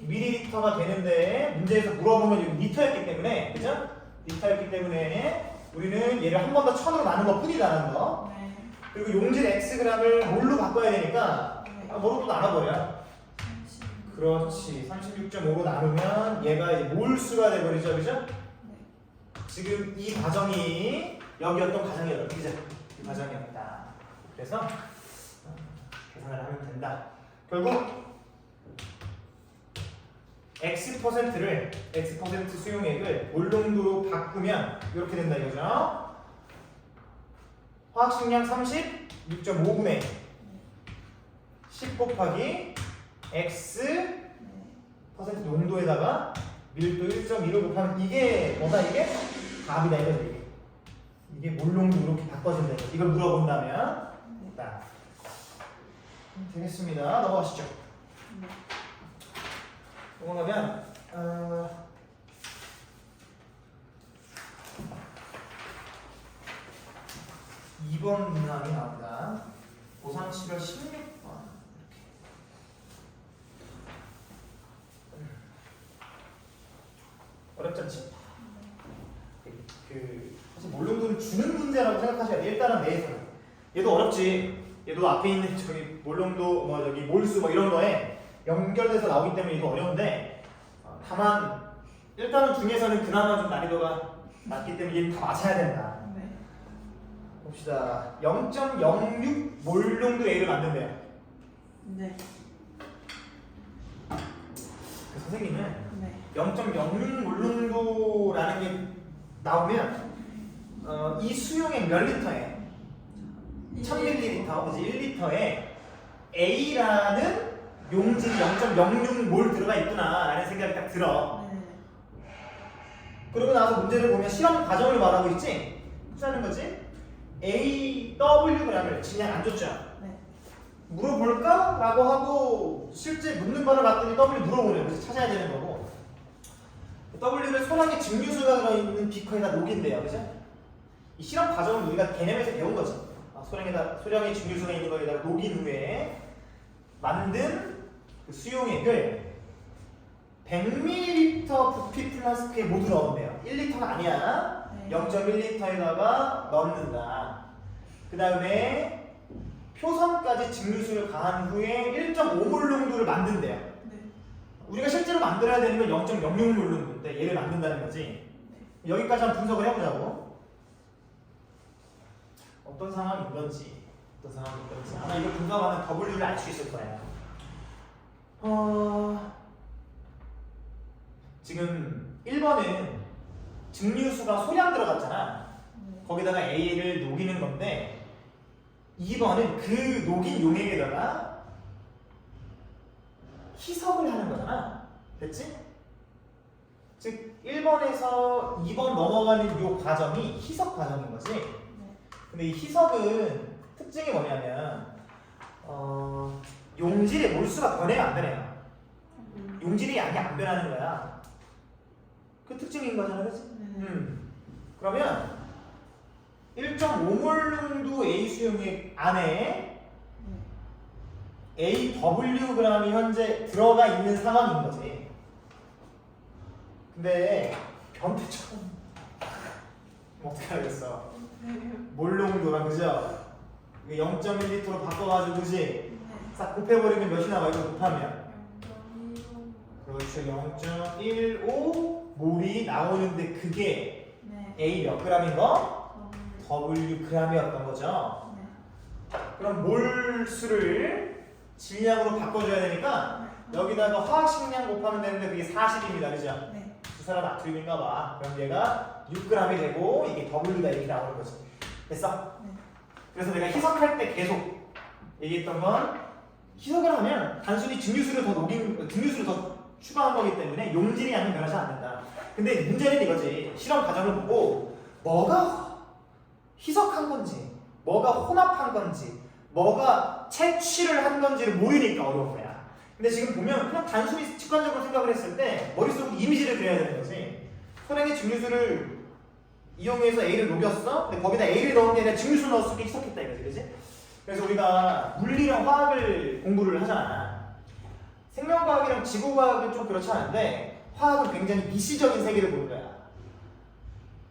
밀리리터가 되는데, 문제에서 물어보면 지금 리터였기 때문에, 그죠? 리터였기 때문에 우리는 얘를 한 번 더 1000으로 나눈 것 뿐이라는 거. 네. 그리고 용질 Xg을 몰로 바꿔야 되니까 네. 뭐로 또 나눠버려. 30. 그렇지. 36.5로 나누면 얘가 이제 몰수가 돼버리죠, 그죠? 네. 지금 이 과정이 여기였던 과정이었다, 그죠? 이 과정이었다. 그래서 계산을 하면 된다. 결국 X%를 X% 수용액을 몰농도로 바꾸면 이렇게 된다 이거죠. 화학식량 36.5분의 10 곱하기 X 네. 퍼센트 농도에다가 밀도 1.2로 곱하면 이게 뭐다, 이게? 답이다 이거지. 이게 몰농도 이렇게 바꿔진다 이거. 이걸 물어본다면 자, 되겠습니다. 넘어가시죠. 네. 넘어가면 2번 문항이 나온다. 고3 7월 16번. 이렇게. 어렵지 않지? 사실 몰롱도는 주는 문제라고 생각하셔야 돼. 1단원 내에서는. 얘도 어렵지. 얘도 앞에 있는 저기 몰롱도 뭐 저기 몰수 뭐 이런 거에 연결돼서 나오기 때문에 이거 어려운데 다만 1단원 중에서는 그나마 좀 난이도가 낮기 때문에 얘는 다 맞춰야 된다. 네. 봅시다. 0.06 몰롱도 A를 만든대요. 네. 그 선생님은 네. 0.06 몰롱도라는 게 나오면 이 수용액 몇 리터에 1000ml, 그지? 1리터에 A라는 용질이 0.06몰 들어가 있구나라는 생각이 딱 들어. 네. 그러고 나서 문제를 보면 실험 과정을 말하고 있지? 하는 거지? AWg을 그냥 안 줬죠? 네. 물어볼까? 라고 하고 실제 묻는 거를 봤더니 W 물어보네요. 그래서 찾아야 되는 거고 W를 소량의 증류수가 들어있는 비커에다 녹인대요. 그죠? 이 실험 과정은 우리가 개념에서 배운 거지. 소량의 증류수가 있는 거에다가 녹인 후에 만든 그 수용액을 100ml 부피 플라스크에 모두 넣은대요. 1리터가 아니야. 네. 0.1리터에다가 넣는다. 그 다음에 표선까지 증류수를 가한 후에 1.5몰 농도를 만든대요. 네. 우리가 실제로 만들어야 되는 건 0.06몰 농도인데 얘를 만든다는 거지. 여기까지 한번 분석을 해보자고. 어떤 상황인 건지 아마 이거 분석하면 W를 알 수 있을 거예요. 지금 1번은 증류수가 소량 들어갔잖아. 네. 거기다가 A를 녹이는 건데 2번은 그 녹인 용액에다가 희석을 하는 거잖아. 됐지? 즉 1번에서 2번 넘어가는 이 과정이 희석 과정인 거지. 네. 근데 이 희석은 특징이 뭐냐면 용질의 몰수가 변해가 안 되네요. 용질의 양이 안 변하는 거야. 그 특징인 거잖아, 그렇지? 네. 그러면 1.5몰 농도 A 수용액 안에 AWg이 현재 들어가 있는 상황인 거지. 근데 변태처럼 어떻게 하겠어? 몰농도랑 그죠? 0.1리터로 바꿔가지고 그지? 싹 곱해버리면 몇이 나와? 이거 곱하면 그렇죠. 0.15몰이 나오는데 그게 네. A 몇 g인 거? W g이었던 거죠. 네. 그럼 몰수를 질량으로 바꿔줘야 되니까 여기다가 화학식량 곱하면 되는데 그게 40입니다. 그죠? 네. 주사가 나트륨인가 봐. 그럼 얘가 6g이 되고 이게 W가 이렇게 나오는 거지. 됐어? 네. 그래서 내가 희석할 때 계속 얘기했던 건 희석을 하면 단순히 증류수를 더 추가한 거기 때문에 용질의 양이 변하지 않는다. 근데 문제는 이거지. 실험 과정을 보고 뭐가 희석한 건지, 뭐가 혼합한 건지, 뭐가 채취를 한 건지를 모르니까 어려운 거야. 근데 지금 보면 그냥 단순히 직관적으로 생각을 했을 때 머릿속으로 이미지를 그려야 되는 거지. 소량의 증류수를 이용해서 A를 녹였어? 근데 거기다 A를 넣은 게 아니라 증류수 넣었을 때 희석했다 이거지, 그지? 그래서 우리가 물리랑 화학을 공부를 하잖아. 생명과학이랑 지구과학은 좀 그렇지 않은데 화학은 굉장히 미시적인 세계를 보는 거야.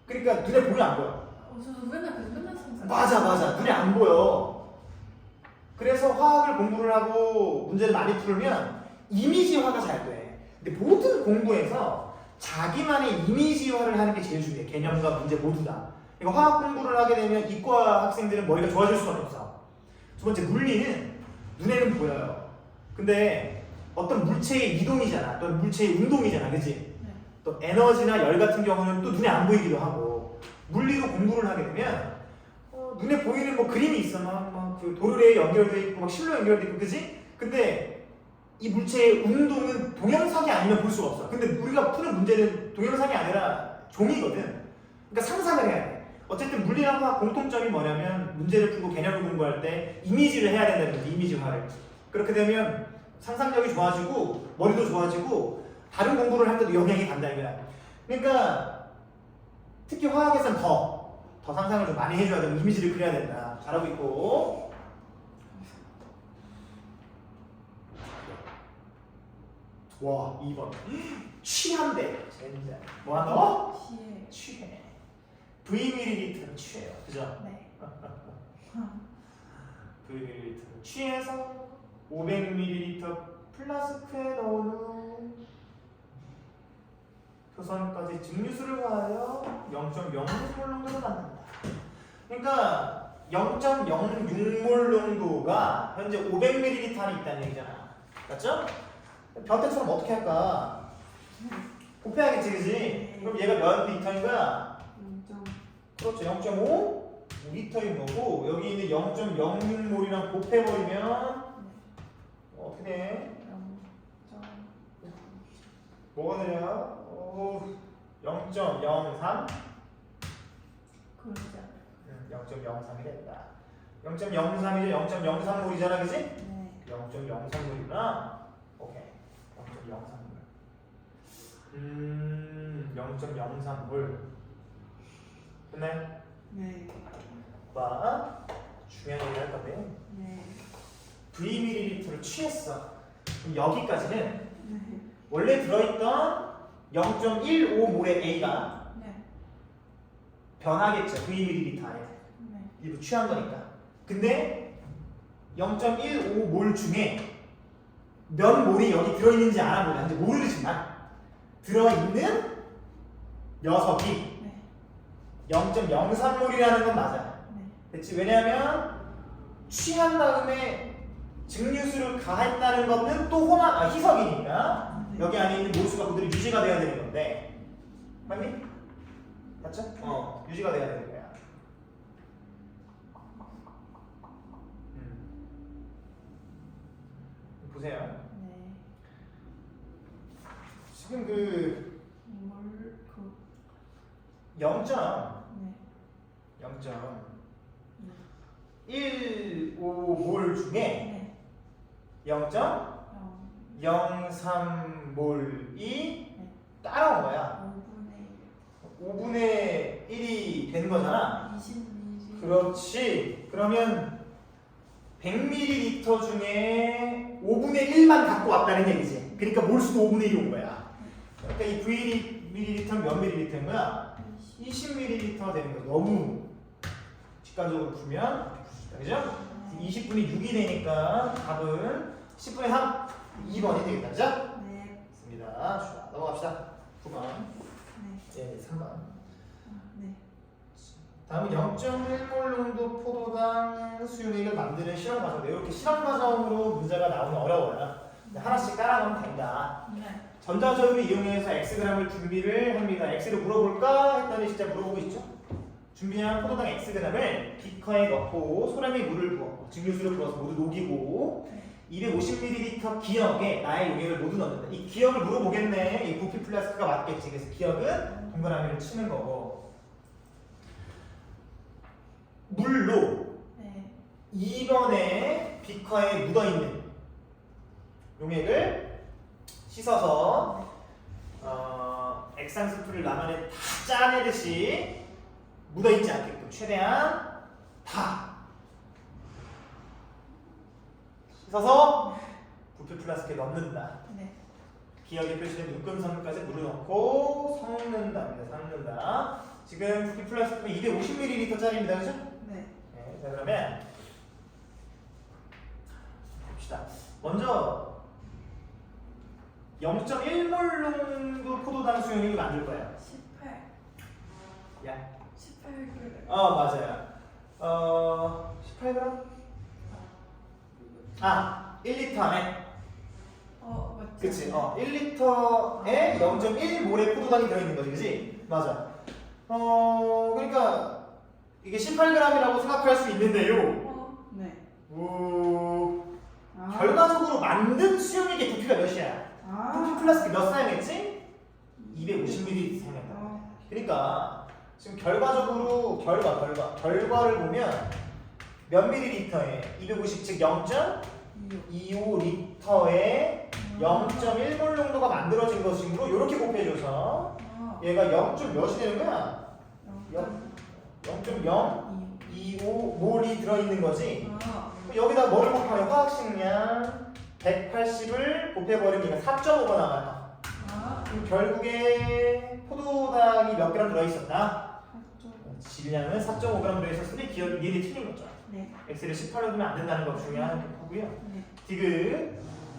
그러니까 눈에 보면 안 보여. 저도 맨날 상상. 맞아. 눈에 안 보여. 그래서 화학을 공부를 하고 문제를 많이 풀면 이미지화가 잘 돼. 근데 모든 공부에서 자기만의 이미지화를 하는 게 제일 중요해. 개념과 문제 모두 다. 그러니까 화학 공부를 하게 되면 이과 학생들은 머리가 좋아질 수밖에 없어. 두 번째, 물리는 눈에는 보여요. 근데 어떤 물체의 이동이잖아. 또 물체의 운동이잖아. 그치? 네. 또 에너지나 열 같은 경우는 또 눈에 안 보이기도 하고. 물리도 공부를 하게 되면 눈에 보이는 뭐 그림이 있어. 그 도르래에 연결돼 있고 막 실로 연결돼 있고, 그지? 근데 이 물체의 운동은 동영상이 아니면 볼 수가 없어. 근데 우리가 푸는 문제는 동영상이 아니라 종이거든. 그러니까 상상을 해야 돼. 어쨌든 물리랑 화학 공통점이 뭐냐면 문제를 풀고 개념을 공부할 때 이미지를 해야 된다는 거지. 이미지화를. 그렇게 되면 상상력이 좋아지고 머리도 좋아지고 다른 공부를 할 때도 영향이 간다 이거야. 그러니까 특히 화학에서는 더 상상을 좀 많이 해줘야 되고 이미지를 그려야 된다. 잘하고 있고. 와 2번 취한대. 젠장. 뭐 한다고? 시에. 취해. Vml는 취해요. 그죠? 네. Vml는 취해서 500ml 플라스크에 넣은 후 표선까지 증류수를 가하여 0.06몰 농도를 만든다. 그러니까 0.06몰 농도가 현재 500ml 안에 있다는 얘기잖아. 맞죠? 변태처럼 어떻게 할까? 곱해야겠지, 그지? 그럼 얘가 몇 리터인 거야? 0.. 그렇죠. 0.5 리터인 거고 여기 있는 0.06몰이랑 곱해버리면 어떻게 돼? 0.. 뭐가 되냐? 0.03? 그러지 않아요. 0.03이 된다. 0.03이죠? 0.03몰이잖아, 그지? 네. 0.03몰이구나. 오케이. 0.03몰. 0.03몰. 끝나요? 네. 봐. 중요한 얘기를 할 건데. 네. Vml를 취했어. 그럼 여기까지는 네. 원래 들어있던 0.15몰의 A가 네. 변하겠죠. Vml 안에. 네. 일부 취한 거니까. 근데 0.15몰 중에 몇 몰이 여기 들어있는지 알아보자. 이제 모르지만 들어있는 녀석이 네. 0.03몰이라는 건 맞아. 네. 그렇지? 왜냐하면 취한 다음에 증류수를 가했다는 것은 또 희석이니까 네. 여기 안에 있는 모수가 그대로 유지가 돼야 되는 건데 맞니? 맞죠? 유지가 돼야 되는 거야. 보세요. 네. 지금 그 뭘 그. 0. 네. 0.15몰 중에 네. 0.03몰이 따라온 거야. 5분의 1이 되는 거잖아. 20ml. 그렇지. 그러면 100ml 중에 5분의 1만 갖고 왔다는 얘기지. 그러니까 몰수도 5분의 1이 온 거야. 그러니까 이 Vml는 몇 ml인 거야? 20ml가 되는 거야. 너무 직관적으로 풀면 그죠? 20분이 6이 되니까 답은 10분의 3 2번이 되겠다. 그죠? 네. 좋습니다. 좋아. 넘어갑시다. 9번. 네. 예, 3번. 네. 다음은 0.1몰 농도 포도당 수용액을 만드는 실험 과정. 이렇게 실험 과정으로 문제가 나오면 어려워요. 하나씩 따라가면 된다. 네. 전자저울을 이용해서 Xg을 준비를 합니다. X를 물어볼까 했더니 진짜 물어보고 있죠. 준비한 포도당 Xg을 비커에 넣고 소량의 물을 부어 증류수를 부어서 모두 녹이고 250ml 기역에 나의 용액을 모두 넣는다. 이 기역을 물어보겠네. 이 부피 플라스크가 맞겠지. 그래서 기역은 동그라미를 치는 거고 물로 네. 2번에 비커에 묻어있는 용액을 씻어서 액상스프를 라면에 다 짜내듯이 묻어있지 않게끔 최대한 다 씻어서 부피 플라스크에 넣는다. 네. 기역에 표시된 묶음선까지 물을 넣고 섞는답니다. 섞는다. 지금 부피 플라스크는 250ml짜리입니다. 그죠? 네. 네, 자 그러면 봅시다. 먼저 0.1몰 농도 포도당 수용액을 만들 거예요. 18. 야. 18g. 맞아요. 18g? 1리터 안에. 맞죠? 그치. 1리터에 0.1몰의 포도당이 들어있는 거지, 그치? 맞아. 그러니까 이게 18g이라고 생각할 수 있는데요. 네. 결과적으로 만든 수용액의 부피가 몇이야? 부피 플라스틱 몇 사용했지? 250ml 사용했다. 그러니까 지금 결과적으로 결과를 보면 몇 밀리리터에 250, 즉 0.25리터에 0.1몰 정도가 만들어진 것이므로 이렇게 곱해줘서 얘가 0. 몇이 되는 거야? 0.025몰이 들어있는 거지. 여기다 뭐를 곱하면 화학식량 180을 곱해버리면 4.5가 나와요. 아, 그럼 결국에 포도당이 몇 그램 들어있었다? 한쪽. 질량은 4.5g 들어있었으니 얘네 틀린 거죠. 네. x를 18로 두면 안 된다는 거 중요한 거고요. 네. 디귿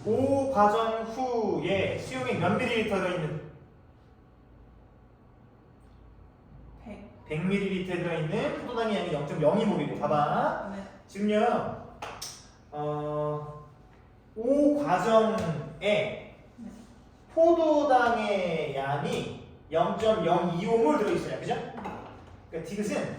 5 과정 후에 수용액 몇 ml 들어있는 100. 100ml 들어있는 포도당의 양이 0.02몰이고 봐봐. 네. 지금요 5 과정에 포도당의 양이 0.025몰 들어있어요. 그죠? 그러니까 디귿은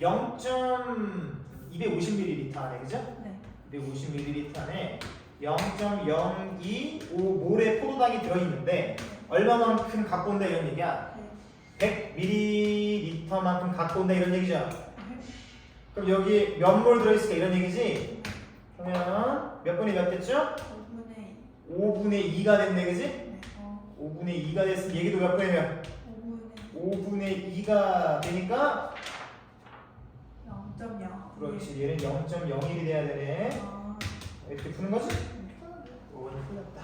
0.250ml 안에 그죠? 네. 250ml 안에 0.025몰의 포도당이 들어있는데 얼마만큼 갖고 온다 이런 얘기야? 100ml만큼 갖고 온다 이런 얘기죠? 그럼 여기 몇 몰 들어있을까 이런 얘기지? 그러면 몇 분의 몇 됐죠? 5분의 2가 됐네 그지? 네. 5분의 2가 됐으면 얘기도 몇 분의 몇? 5분의 2가 되니까 0.0. 그렇지 얘는 0.01이 돼야 되네 아, 이렇게 푸는 거지? 오 풀렸다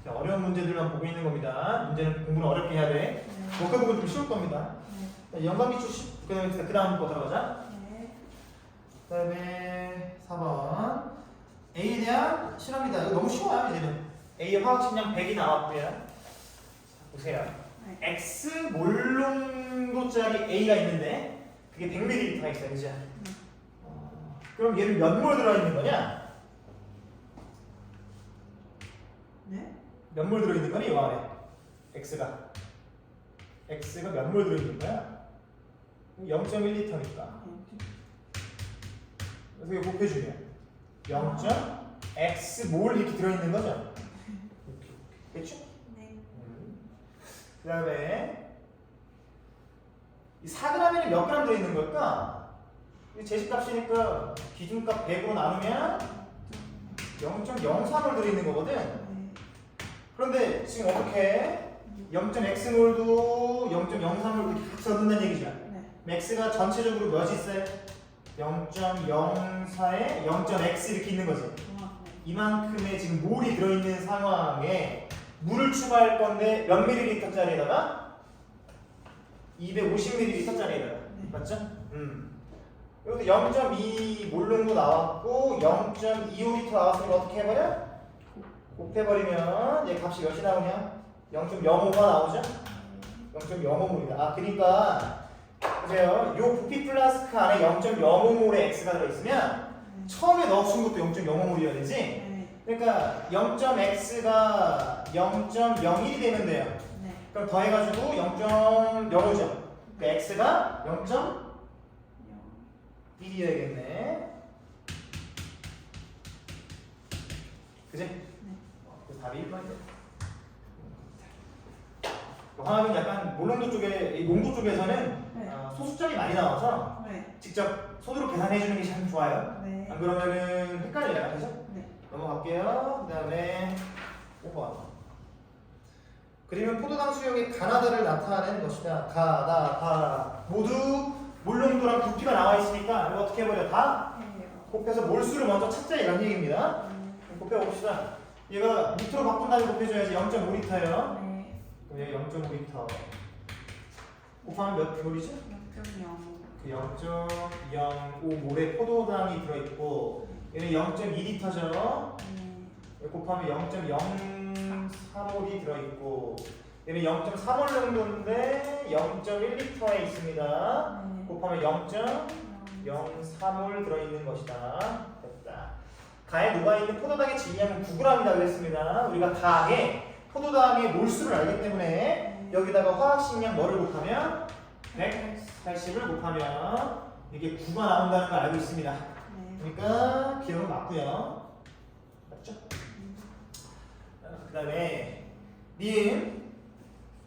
자, 어려운 문제들만 보고 있는 겁니다 문제는 공부를 어렵게 해야 돼 네. 목표 부분 좀 쉬울 겁니다 네. 연관비추 그 다음 거 들어가자 네. 그 다음에 4번 A에 대한 실험이다 이거 너무 쉬워요 이제는 A의 화학식량 100이 나왔고요 자, 보세요 네. X 몰농도짜리 A가 있는데 그게 100ml가 있어요 그죠? 그럼 얘를 몇 몰 들어있는 거냐? 네. 몇 몰 들어있는 거니? 이 안에 X가 몇 몰 들어있는 거야? 0.1L니까 그래서 이거 곱해주면 0.x 몰 이렇게 들어있는 거죠? 됐죠? 네. 그 다음에 이 4g에는 몇 g 들어있는 걸까? 이 제시값이니까 기준값 100으로 나누면 0.03몰 들어있는 거거든? 네. 그런데 지금 어떻게 0.x몰도 0.03몰도 이렇게 같이 얻는다는 얘기죠? 네. max가 전체적으로 몇이 있어요? 0.04에 0.x 이렇게 있는 거지. 아, 네. 이만큼의 지금 몰이 들어있는 상황에 물을 추가할 건데 몇 ml짜리에다가 250ml짜리에다가 네. 맞죠? 여기서 0.2 몰롱도 나왔고 0.25L 나왔으니까 어떻게 해버려? 곱해버리면 얘 값이 몇이 나오냐? 0.05가 나오죠? 0.05몰이다. 아 그러니까 보세요. 요 부피 플라스크 안에 0.05몰의 x가 들어있으면 처음에 넣어준 것도 0.05몰이어야 되지? 네. 그러니까 0.x가 0.01이 되면 돼요. 네. 그럼 더해가지고 0.05죠. 그 x가 0.1이어야겠네. 그지? 그 답이 1번이 돼. 화학은 약간 몰롱도 쪽에, 이 농도 쪽에서는 네. 소수점이 많이 나와서 네. 직접 손으로 계산해 주는 게 참 좋아요. 네. 안 그러면은 헷갈려요. 그죠? 네. 넘어갈게요. 그 다음에 5번. 그림은 포도당 수용의 가나다를 나타내는 것이다. 가나다. 모두 몰농도랑 부피가 나와 있으니까 이거 어떻게 해버려? 다 해요. 곱해서 몰수를 먼저 찾자 이런 얘기입니다. 곱해봅시다. 얘가 리터로 바꾼 다음에 곱해줘야지 0.5L예요. 네. 그럼 얘 0.5L. 곱하면 몇 몰이죠? 0.0. 그 0.05몰의 포도당이 들어있고 얘는 0.2L죠. 네. 곱하면 0.03몰이 들어있고 얘는 0.3몰 정도인데 0.1L에 있습니다. 네. 곱하면 0.03몰 들어있는 것이다. 됐다. 가에 녹아있는 포도당의 질량은 9g이라고 했습니다. 우리가 가에 포도당의 몰수를 알기 때문에 여기다가 화학식량 뭐를 곱하면 180을 곱하면 이게 9가 나온다는 걸 알고 있습니다. 네. 그러니까 기억은 맞고요. 맞죠? 그 다음에 니은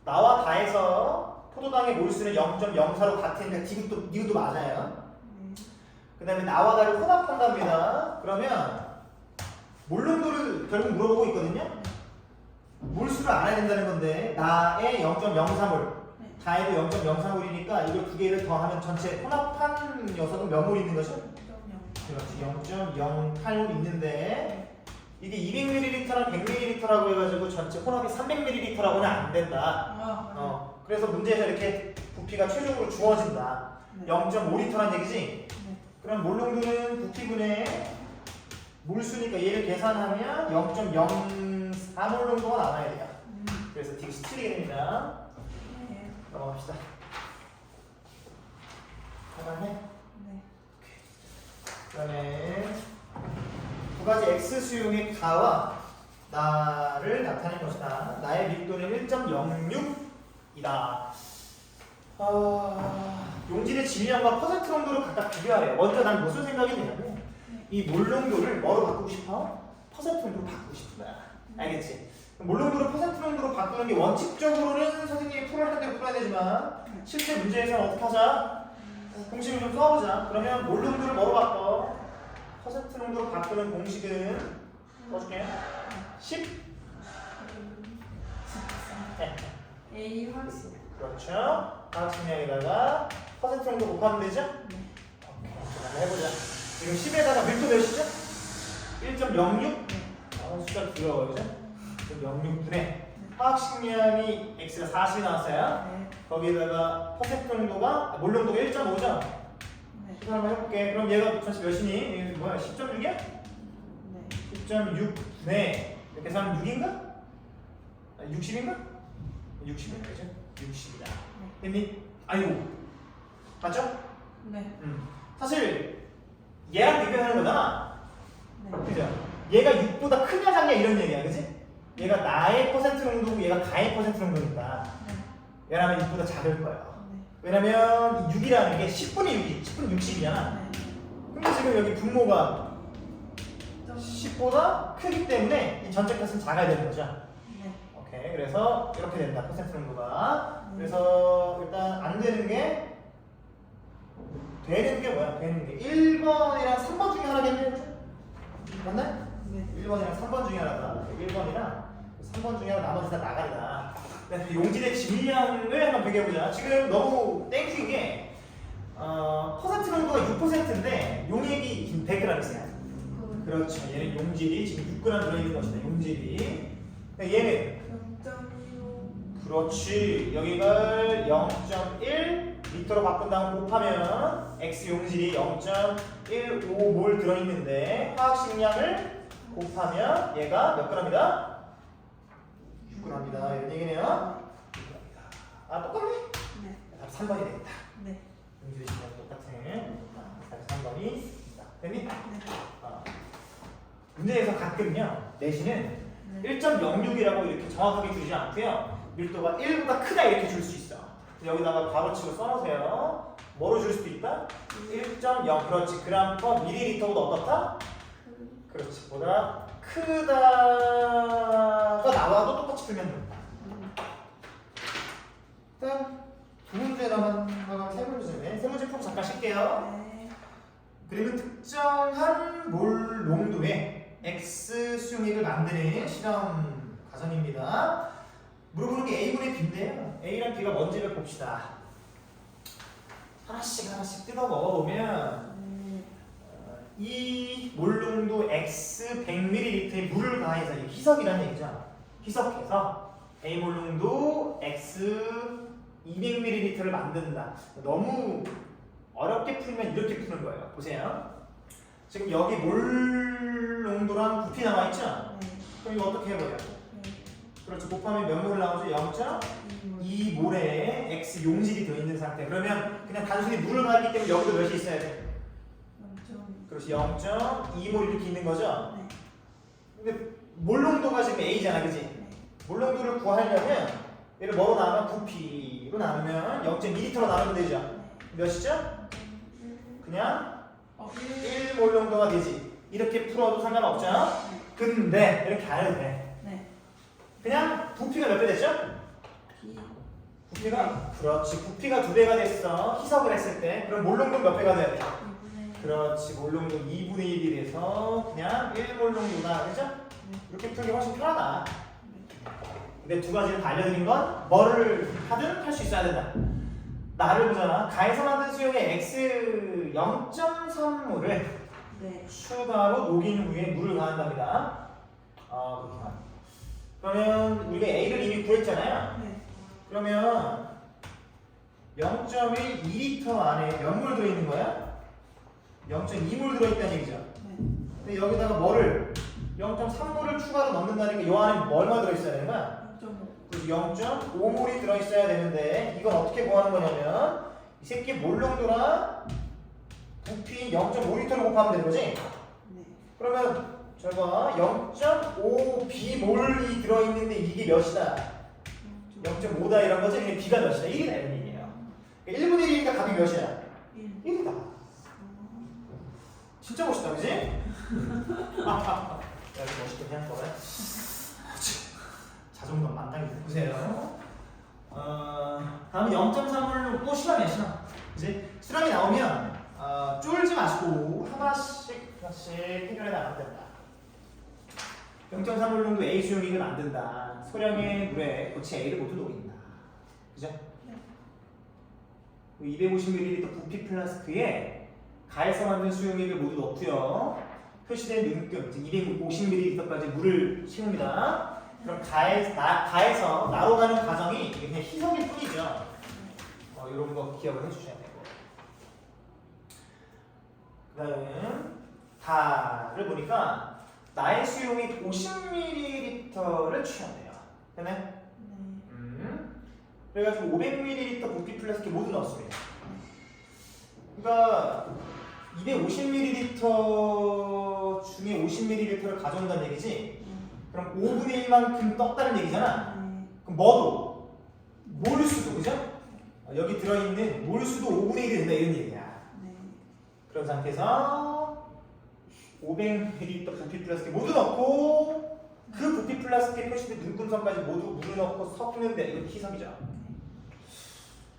나와 다에서 포도당의 몰수는 0.04로 같으니까 니은도 맞아요. 네. 그 다음에 나와 다를 혼합한답니다. 그러면 몰농도를 결국 물어보고 있거든요. 몰수를 알아야 된다는 건데 나의 0.03몰 다에도 0.03몰이니까 이걸 두 개를 더하면 전체 혼합한 녀석은 몇 몰 있는 거죠? 0.0. 그렇지 0.08몰 있는데 이게 200ml랑 100ml라고 해가지고 전체 혼합이 300ml라고는 안 된다. 그래서 문제에서 이렇게 부피가 최종으로 주어진다. 네. 0.5L란 얘기지? 네. 그럼 몰농도는 부피분의 몰수니까 얘를 계산하면 0.04몰 정도가 나와야 돼요. 그래서 딕시 틀리게 됩니다. 네. 넘어갑시다. 하나해. 네. 그다음에 두 가지 x 수용의 가와 나를 나타낸 것이다. 나의 밀도는 1.06이다. 용질의 질량과 퍼센트 농도를 각각 비교하래요. 먼저 난 무슨 생각이 드냐면 이 몰농도를 뭐로 바꾸고 싶어? 퍼센트 농도로 바꾸고 싶은 거야. 알겠지? 몰농도를 퍼센트 농도로 바꾸는 게 원칙적으로는 선생님이 풀을 할 대로 풀어야 되지만 실제 문제에서는 어떻게 하자? 공식을 좀 써보자. 그러면 몰농도를 뭐로 바꿔? 퍼센트 농도로 바꾸는 공식은 써줄게. 10. 네. A 확실. 그렇죠. 화학식량에다가 퍼센트 농도 곱하면 되죠? 네. 오케이. 한번 해보자. 지금 10에다가 밀도 몇이죠? 1.06? 숫자 두려워요, 그죠? 0.06분에 화학식량이 X가 40이 나왔어요. 네. 거기에다가 퍼센트 농도가 몰농도가 1.5죠? 네. 계산 한번 해볼게. 그럼 얘가 전체 몇이니? 이게 뭐야? 10.6이야? 네. 10.6분에 계산하면 6인가? 60인가? 60이야, 그죠? 60이다. 됐니? 아이고, 맞죠? 네. 사실 얘랑 비교하는 거잖아. 네. 그죠? 얘가 6보다 크냐 작냐 이런 얘기야, 그지? 얘가 나의 퍼센트 농도고 얘가 가의 퍼센트 농도니까 네. 얘라면 6보다 작을 거예요. 네. 왜냐면 6이라는 게 10분의 6이 10분의 60이잖아. 네. 근데 지금 여기 분모가 10보다 크기 때문에 이 전체 값은 작아야 되는 거죠. 네. 오케이, 그래서 이렇게 된다, 퍼센트 농도가. 그래서 일단 안 되는 게 뭐야? 되는 게 1번이랑 3번 중에 하나겠네요. 맞나요? 네. 1번이랑 3번 중에 하나다. 1번이랑 3번 중에 하나, 나머지 다 나가리다. 용질의 질량을 한번 비교해보자. 지금 너무 땡큐인 게 퍼센트 농도가 6%인데 용액이 100g 있어요. 그렇죠. 얘는 용질이 지금 6g 들어있는 것이다. 용질이. 얘는 0.6. 그렇지. 여기가 0.1 리터로 바꾼 다음 곱하면 X 용질이 0.15몰 들어있는데 화학식량을 곱하면 얘가 몇 g이다? 6g이다. 이런 얘기네요. 6g이다. 아, 똑같네? 네. 답 3번이 되겠다. 네. 용질의 질량 똑같은. 답 3번이 됐니? 네. 문제에서 가끔요, 내신은 네. 1.06이라고 이렇게 정확하게 주지 않고요, 밀도가 1보다 크다 이렇게 줄 수 있어. 여기다가 괄호치고 써놓으세요. 뭐로 줄 수도 있다? 1.0, 그렇지. 그램 퍼 밀리리터보다 어떻다? 그렇지. 보다 크다가 나와도 똑같이 풀면 된다. 일단 두 문제 남았다가 세 문제네. 세 문제 풀고 잠깐 쉴게요. 네. 그리고 특정한 몰 농도의 X 수용액을 만드는 실험 과정입니다. 물어보는 게 A분의 B인데요. A랑 B가 뭔지를 봅시다. 하나씩 뜯어 먹어보면 이 몰농도 X 100ml에 물을 가해서 희석이라는 얘기죠. 희석해서 A 몰농도 X 200ml를 만든다. 너무 어렵게 풀면 이렇게 푸는 거예요. 보세요. 지금 여기 몰농도랑 부피 남아있죠? 네. 그럼 이거 어떻게 해버려? 네. 그렇지. 곱하면 몇 몰 나오죠? 0.2몰에 X 용질이 들어있는 상태. 그러면 그냥 단순히 물을 가했기 때문에 여기도 몇이 있어야 돼? 0.2. 그렇지. 0.2몰 이렇게 있는 거죠? 네. 근데 몰농도가 지금 A잖아, 그지? 네. 몰농도를 구하려면 얘를 뭐로 나누면 부피로 나누면 0.2L로 나누면 되죠? 몇이죠? 그냥 1몰 농도가 되지. 이렇게 풀어도 상관없죠? 근데 이렇게 안 해도 돼. 네. 그냥 부피가 몇 배 됐죠? B. 부피가 그렇지. 부피가 2배가 됐어. 희석을 했을 때. 그럼 몰농도 몇 배가 돼야 돼? 2분의 그렇지. 몰농도 2분의 1이 돼서 그냥 1몰농도다. 그죠? 이렇게 풀기 훨씬 편하다. 근데 두 가지를 다 알려드린 건 뭐를 하든 할 수 있어야 된다. 나를 보잖아. 가에서 만든 수용의 X 0.3몰을 네. 추가로 녹인 후에 물을 가한답니다. 아 그렇구나. 그러면 우리가 A를 이미 구했잖아요. 네. 그러면 0.1 2리터 안에 몇 몰 들어있는 거야? 0.2몰 들어있다는 얘기죠. 네. 근데 여기다가 뭐를 0.3몰을 추가로 넣는다니까 이 안에 얼마 들어있어야 되는 거야? 0.5. 0.5몰이 들어있어야 되는데 이건 어떻게 구하는 거냐면 이 새끼 몰농도랑 부피 0.5리터를 곱하면 되는 거지? 네. 그러면 저거 0.5 비몰이 들어있는데 이게 몇이다? 0.5다 이런 거지? 이게 B가 몇이다? 1이다 이런 얘기예요. 1분의 1이니까 답이 몇이야? 1. 1이다. 진짜 멋있다, 그지? 야, 이거 멋있게 해야 거야. 자존감 만땅히 보세요. 다음 0.3을 또 실험이야, 실험. 그지? 실험이 나오면 쫄지 마시고 하나씩 해결해 나가면 된다. 0.3몰 정도 A 수용액을 만든다. 소량의 물에 고체 A를 모두 녹인다. 그죠? 네. 250ml 부피 플라스크에 가해서 만든 수용액을 모두 넣고요. 표시된 능금, 즉 250ml까지 물을 채웁니다. 그럼 가해서 나로 가는 과정이 이게 그냥 희석일 뿐이죠. 이런 거 기억을 해주셔야 되고. 그 다음에 다를 보니까 나의 수용이 50ml를 취한대요. 되네? 네. 그래가지고 500ml 부피 플라스틱 모두 넣었습니다. 그러니까 250ml 중에 50ml를 가져온다는 얘기지. 그럼 5분의 1만큼 떴다는 얘기잖아. 네. 그럼 뭐도? 몰수도, 그죠? 여기 들어있는 몰수도 5분의 1이 된다 이런 얘기야. 네. 그런 상태에서 500ml 부피 플라스틱 모두 넣고 그 부피 플라스틱에 표시된 눈금선까지 모두 물을 넣고 섞는데 이건 희석이죠.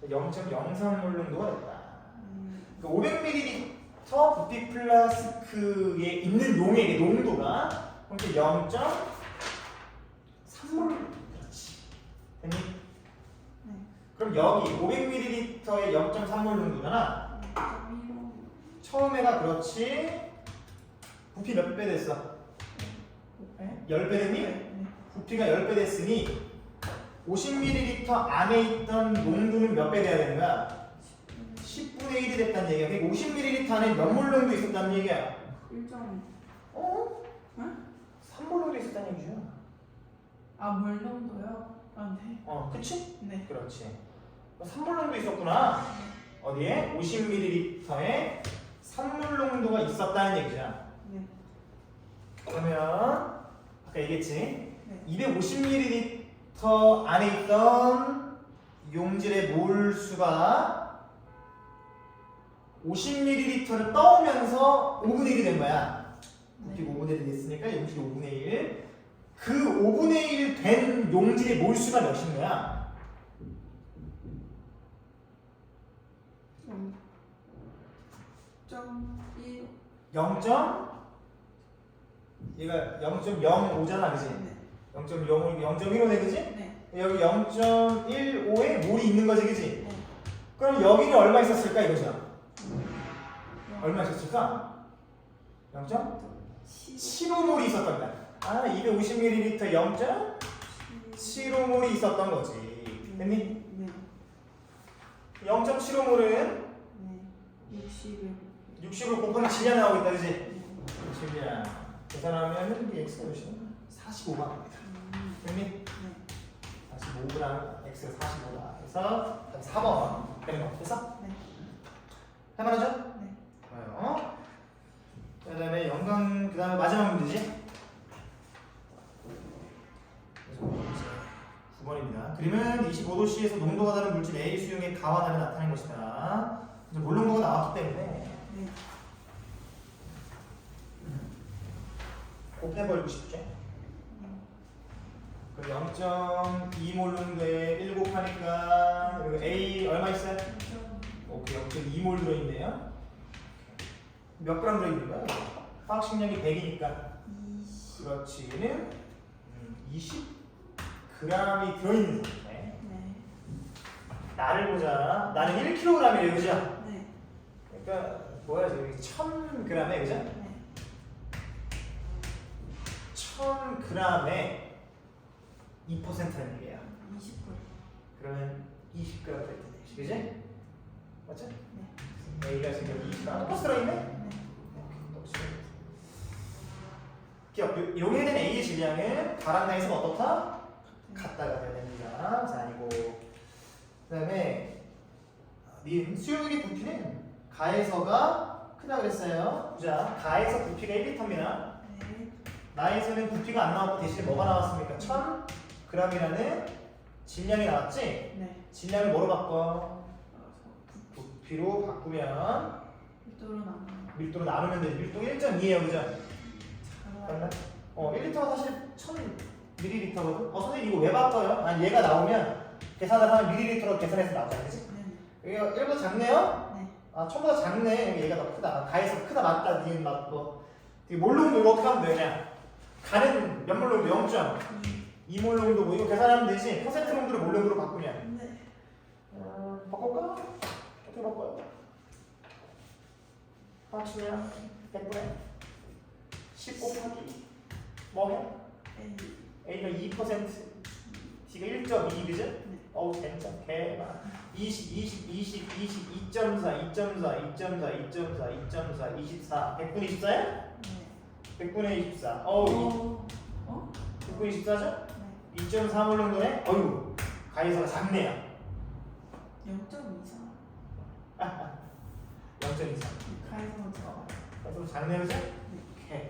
0.03몰 정도가 됐다. 그 500ml 부피 플라스크에 있는 용액의 농도가 그러니까 0.3몰. 그렇지. 됐니? 네. 그럼 여기 500ml의 0.3몰 농도잖아. 0.15. 처음에가 그렇지. 부피 몇 배 됐어? 네. 10배 됐니? 네. 부피가 10배 됐으니 50ml 안에 있던 농도는 몇 배 돼야 되는 거야? 10분의 1이 됐다는 얘기야. 그러니까 50ml 안에 몇 몰 정도 있었다는 얘기야? 1.5. 어? 응? 3몰 정도 있었다는 얘기죠. 아, 물 정도요? 아, 네. 그치? 네. 그렇지. 3몰 정도 있었구나. 어디에? 50ml에 3몰 농도가 있었다는 얘기잖아. 네. 그러면 아까 얘기했지? 네. 250ml 안에 있던 용질의 몰수가 50ml를 떠오면서 5분의 1이 된 거야. 부피가 5분의 1이 됐으니까 용질이 5분의 1. 그 5분의 1 된 용질의 몰수가 몇인 거야? 0.1. 0. 얘가 0.05잖아, 그지? 네. 0.15네, 그지? 네. 여기 0.15에 몰이 있는 거지, 그지? 네. 그럼 여기는 얼마 있었을까 이거죠? 얼마 있었을까? 0.15몰이 있었던 거야. 250ml 0.15몰이 있었던 거지. 됐니? 네. 0.75몰은 네. 60을. 60을 곱하면 질량 나오고 있다, 그지? 네. 질량. 계산하면 이 x가 몇이야? 45g입니다. 됐니? 네. 45g, x가 45다. 그래서 4번 되는 거. 됐어? 네. 할만하죠? 네. 좋아요. 그 다음에 영광, 그 다음에 마지막 문제지? 9번입니다. 그림은 25도씨에서 농도가 다른 물질 A 수용의 가환함이 나타낸 것이다. 이제 몰농도가 나왔기 때문에 네. 곱해버리고 싶죠? 그럼 0.2몰 농도에 1 곱하니까 그리고 A 얼마 있어요? 오케이, 0.2몰 들어있네요. 몇 그램 들어있는 거야? 화학 식량이 100이니까 20. 그렇지는 20g이 들어있는 상태. 네. 나를 보자. 나는 1kg이래요, 그죠? 네. 그러니까 뭐야, 저기 1000g에 그죠? 네. 1000g에 2%는 얘기예요. 20g. 그러면 20g 될 텐데, 그지? 맞죠? 네. A가 지금 20g 똑같이 들어있네? 네. 기억, 용해된 A의 질량은 가랑 나에서 어떻다? 같다가 돼야 됩니다. 자, 아니고 그 다음에 수용액의 부피는 가에서가 크다 그랬어요. 보자, 가에서 부피가 1리터입니다. 네. 나에서는 부피가 안 나왔고 대신에 뭐가 나왔습니까? 1000g이라는 질량이 나왔지? 네. 질량을 뭐로 바꿔? 부피로 바꾸면 밀도로 나눠. 밀도로 나누면 되지. 밀도 1.2예요, 그죠? 잘 1리터가 사실 1000ml거든? 선생님 이거 왜 바꿔요? 아니 얘가 나오면 계산을 하면 밀리리터로 계산해서 나오잖아, 그치? 네네. 여기가 1보다 작네요? 네. 아, 1000보다 작네. 얘가 더 크다. 가에서 크다, 맞다, 니은 맞고. 몰롱도 이렇게 하면 돼, 그냥. 가는 연몰롱도 0점. 이몰롱도고 이거 계산하면 되지. 퍼센트롱도를 몰롱으로 바꾸면. 네. 바꿀까? 어떻게 바꿔요? 맞추면 100분의 10 곱하기 뭐 해? A가 2%, D가 1.2, 그죠? 어우, 괜찮게. 20, 2.4, 24, 100분의 24야? 네. 100분의 24. 어우, 100분의 24죠? 2.3몰롱도네? 어휴, 가에서가 작네요. 0.24. 0.23. 가에서는 들어가요. 그래서 작네요, 그죠? 오케이.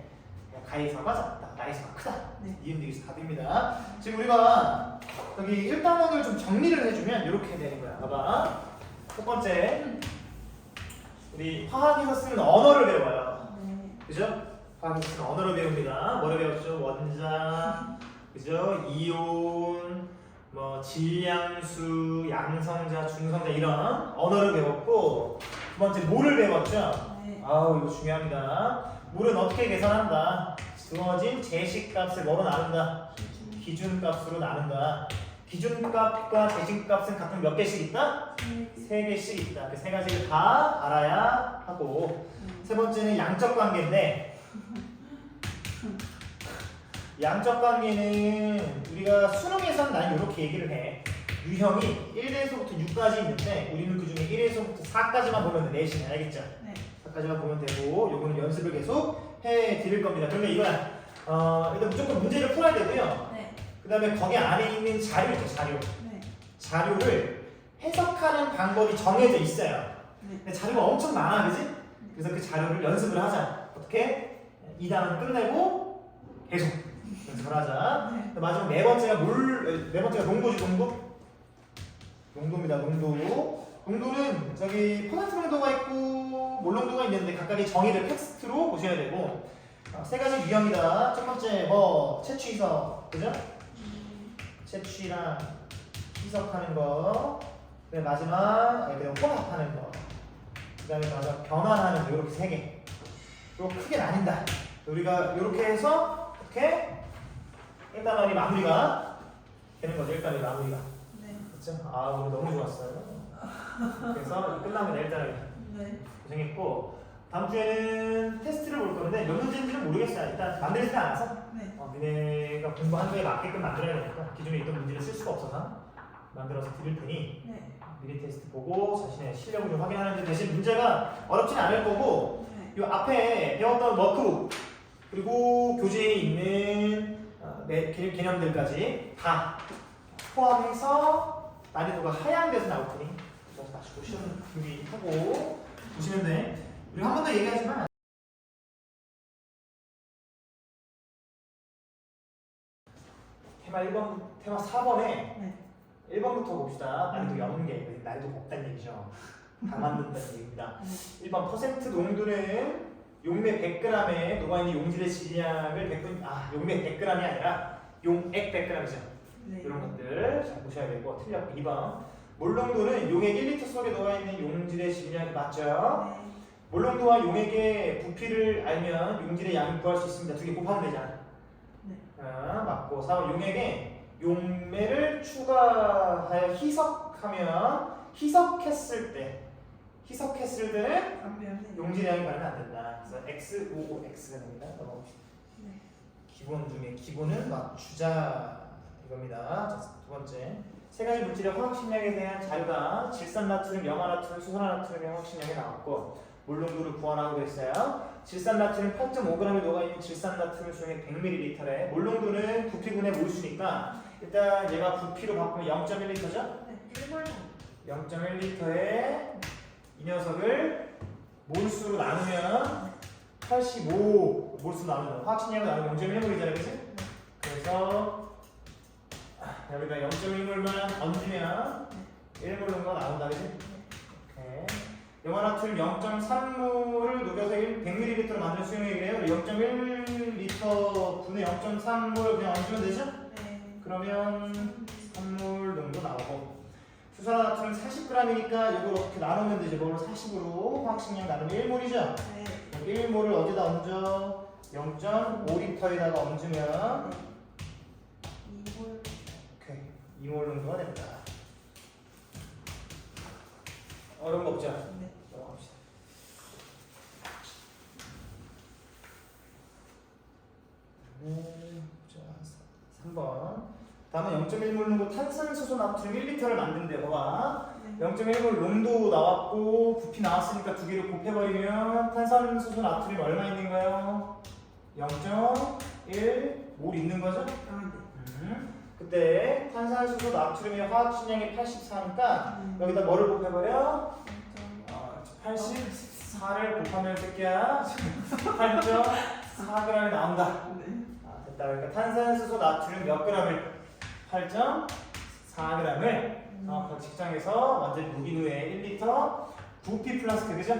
가에서가 작다, 나에서가 크다. 네. 이음되기서 답입니다. 지금 우리가 여기 1단원을 좀 정리를 해주면 이렇게 되는 거야. 봐봐. 첫 번째, 우리 화학에서 쓰는 언어를 배워요. 네. 그죠? 화학에서 쓰는 언어를 배웁니다. 뭐를 배웠죠? 원자, 그죠? 이온, 뭐 질량수, 양성자, 중성자 이런 언어를 배웠고, 두 번째 물을 배웠죠? 네. 아우 이거 중요합니다. 물은 어떻게 계산한다? 주어진 제시값을 뭐로 나눈다? 기준값으로 나눈다. 기준값과 제시값은 각각 몇 개씩 있다? 세 개씩 있다. 그 세 가지를 다 알아야 하고, 세 번째는 양적 관계인데, 양적 관계는 우리가 수능에서는 난 이렇게 얘기를 해. 유형이 1에서부터 6까지 있는데 우리는 그 중에 1에서부터 4까지만 보면 돼. 내신 알겠죠? 네. 4까지만 보면 되고, 요거는 연습을 계속 해 드릴 겁니다. 그러면 이거야. 일단 무조건 문제를 풀어야 되고요. 네. 그 다음에 거기 안에 있는 자료 있죠, 자료. 네. 자료를 해석하는 방법이 정해져 있어요. 네. 근데 자료가 엄청 많아, 그지? 그래서 그 자료를 연습을 하자. 어떻게? 2단원 끝내고 계속 연습을 하자. 네. 마지막 네 번째가 농도지, 농도. 농도입니다, 농도. 농도는 저기 퍼센트 농도가 있고 몰 농도가 있는데 각각의 정의를 텍스트로 보셔야 되고, 세 가지 유형이다. 첫 번째 뭐 채취 희석, 그죠? 채취랑 희석하는 거. 그 마지막 혼합하는 거. 그 다음에 마지막 변환하는 거. 이렇게 세 개. 또 크게 나뉜다. 우리가 이렇게 해서 이렇게 1단원이 마무리가 되는 거죠. 1단원이 마무리가. 네. 그렇죠? 아, 오늘 너무 좋았어요. 그래서 끝나면 일단은 네. 고생했고, 다음 주에는 테스트를 볼 건데 몇 문제인지는 모르겠어요. 일단 만들지 않아서 네. 니네가 공부한 거에 맞게끔 만들어야 되니까 기존에 있던 문제를 쓸 수가 없어서 만들어서 드릴 테니 네. 미리 테스트 보고 자신의 실력을 좀 확인하는데, 대신 문제가 어렵진 않을 거고, 네. 이 앞에 배웠던 워크북 그리고 교재에 있는 개념들까지 다 포함해서 난이도가 하향돼서 나올 테니 그래서 다시 시험 준비하고 보시면 돼. 우리 한 번 더 얘기하지만 테마 1번, 테마 4번에 네. 1번부터 봅시다. 난이도 0개, 난이도가 없다는 얘기죠. 다 만든다는 얘기입니다. 1번 퍼센트 농도는 용매 100g에 녹아있는 용질의 질량을 용매 100g이 아니라 용액 100g이죠. 네. 이런 것들 잘 보셔야 되고, 틀렸고. 2번 몰농도는 용액 1리터 속에 녹아있는 용질의 질량이 맞죠? 네. 몰농도와 용액의 부피를 알면 용질의 양을 구할 수 있습니다. 두 개 곱하면 되잖아. 네. 맞고. 4번 용액에 용매를 추가하여 희석했을 때는 안 배웠네. 용질량이 가면 안 된다. 그래서 X55X가 됩니다. 넘어갑시다. 네. 기본 중에 기본을 맞추자 이겁니다. 자, 두 번째. 세 가지 물질의 화학식량에 대한 자료가 질산나트륨, 염화나트륨, 수소나트륨의 화학식량이 나왔고 물 농도를 구하라고 했어요. 질산나트륨 8.5g이 녹아있는 질산나트륨 수용액 100ml에 물 농도는 부피분의 몰수니까 일단 얘가 부피로 바꾸면 0.1L죠? 네. 1몰. 0.1L에 이 녀석을 몰수로 나누면 85 몰수 나누면 화학식량을 나누면 0.1몰이잖아요, 그치? 그래서 여기다 0.1몰만 얹으면 1몰 정도가 나온다, 그치? 오케이. 염화나트륨 0.3몰을 녹여서 100ml로 만든 수용액이래요. 0.1L 분의 0.3몰 그냥 얹으면 되죠? 네. 그러면 3몰 정도 나오고 수산화나트륨 40g이니까 이걸 어떻게 나누면 되죠? 이걸 40으로 화학식량 나누면 1몰이죠? 네. 1몰을 어디다 얹어? 0.5L에다가 얹으면 2몰. 오케이 2몰 정도가 됩니다. 어려운 거 없죠? 네. 넘어갑시다. 자, 3번. 다음은 0.1몰 농도 탄산수소 나트륨 1L를 만든대. 봐봐. 네. 0.1몰 농도 나왔고 부피 나왔으니까 두 개를 곱해버리면 탄산수소 나트륨 얼마 있는가요? 0.1몰 있는 거죠? 아, 네. 그때 탄산수소 나트륨의 화학식량이 84니까 여기다 뭐를 곱해버려? 84를 곱하면 새끼야 8.4g이 나온다. 네. 됐다. 그러니까 탄산수소 나트륨 몇 g을? 8.4g을 직장에서 완전히 녹인 후에 1L 부피 플라스틱 그죠?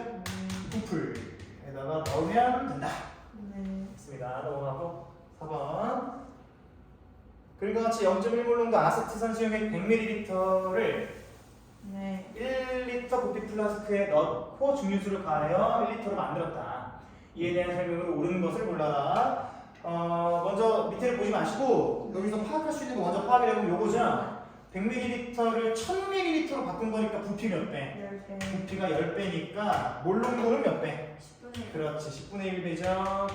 부풀에다가 넣으면 된다. 네. 됐습니다. 넘어가고 4번. 그림과 같이 0.1몰 농도 아세트산 수용액 100ml를 네. 1L 부피 플라스크에 넣고 증류수를 가하여 1L로 만들었다. 이에 대한 설명으로 옳은 것을 골라라. 먼저 밑에를 보지 마시고 여기서 파악할 수 있는 거 먼저 파악을 해보면 요거죠. 100ml를 1000ml로 바꾼 거니까 부피 몇 배? 10배. 부피가 10배니까 몰 농도는 몇 배? 10분의 그렇지 10분의 1배죠.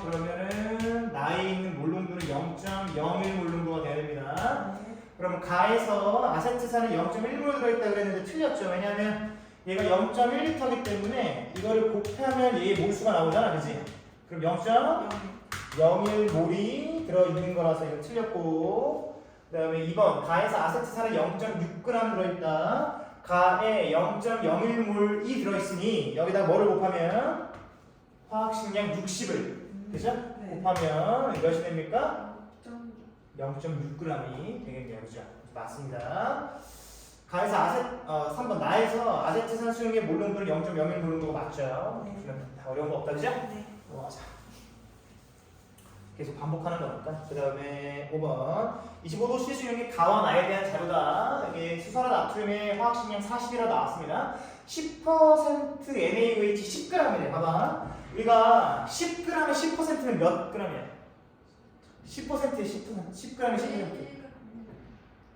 그러면은 나에 있는 몰 농도는 0.01 몰 농도가 돼야 됩니다. 네. 그럼 가에서 아세트산은 0.1몰 들어있다 그랬는데 틀렸죠. 왜냐하면 얘가 0.1L이기 때문에 이거를 곱하면 얘의 몰수가 나오잖아, 그지? 그럼 0.01몰이 들어있는 거라서 이거 틀렸고, 그 다음에 2번 가에서 아세트산은 0.6g 들어있다. 가에 0.01몰이 들어있으니 여기다 뭐를 곱하면 화학식량 60을 그죠? 네. 곱하면 몇이 됩니까? 0.6. 0.6g이 되겠네요. 그죠? 맞습니다. 가에서 3번 나에서 아세트산 수용의 몰 농도는 0.01 몰 농도가 맞죠? 네. 그럼 다 어려운 거 없다. 그죠? 네. 넘어가자. 계속 반복하는 거니까. 그 다음에 5번 25도 시수용의 가와 나에 대한 자료다. 여기 수산화 나트륨의 화학식량 40이라 나왔습니다. 10% NaOH 10g이네. 봐봐. 우리가 10g에 10%면 몇 g이야? 10%에 10%, 10g에 10%.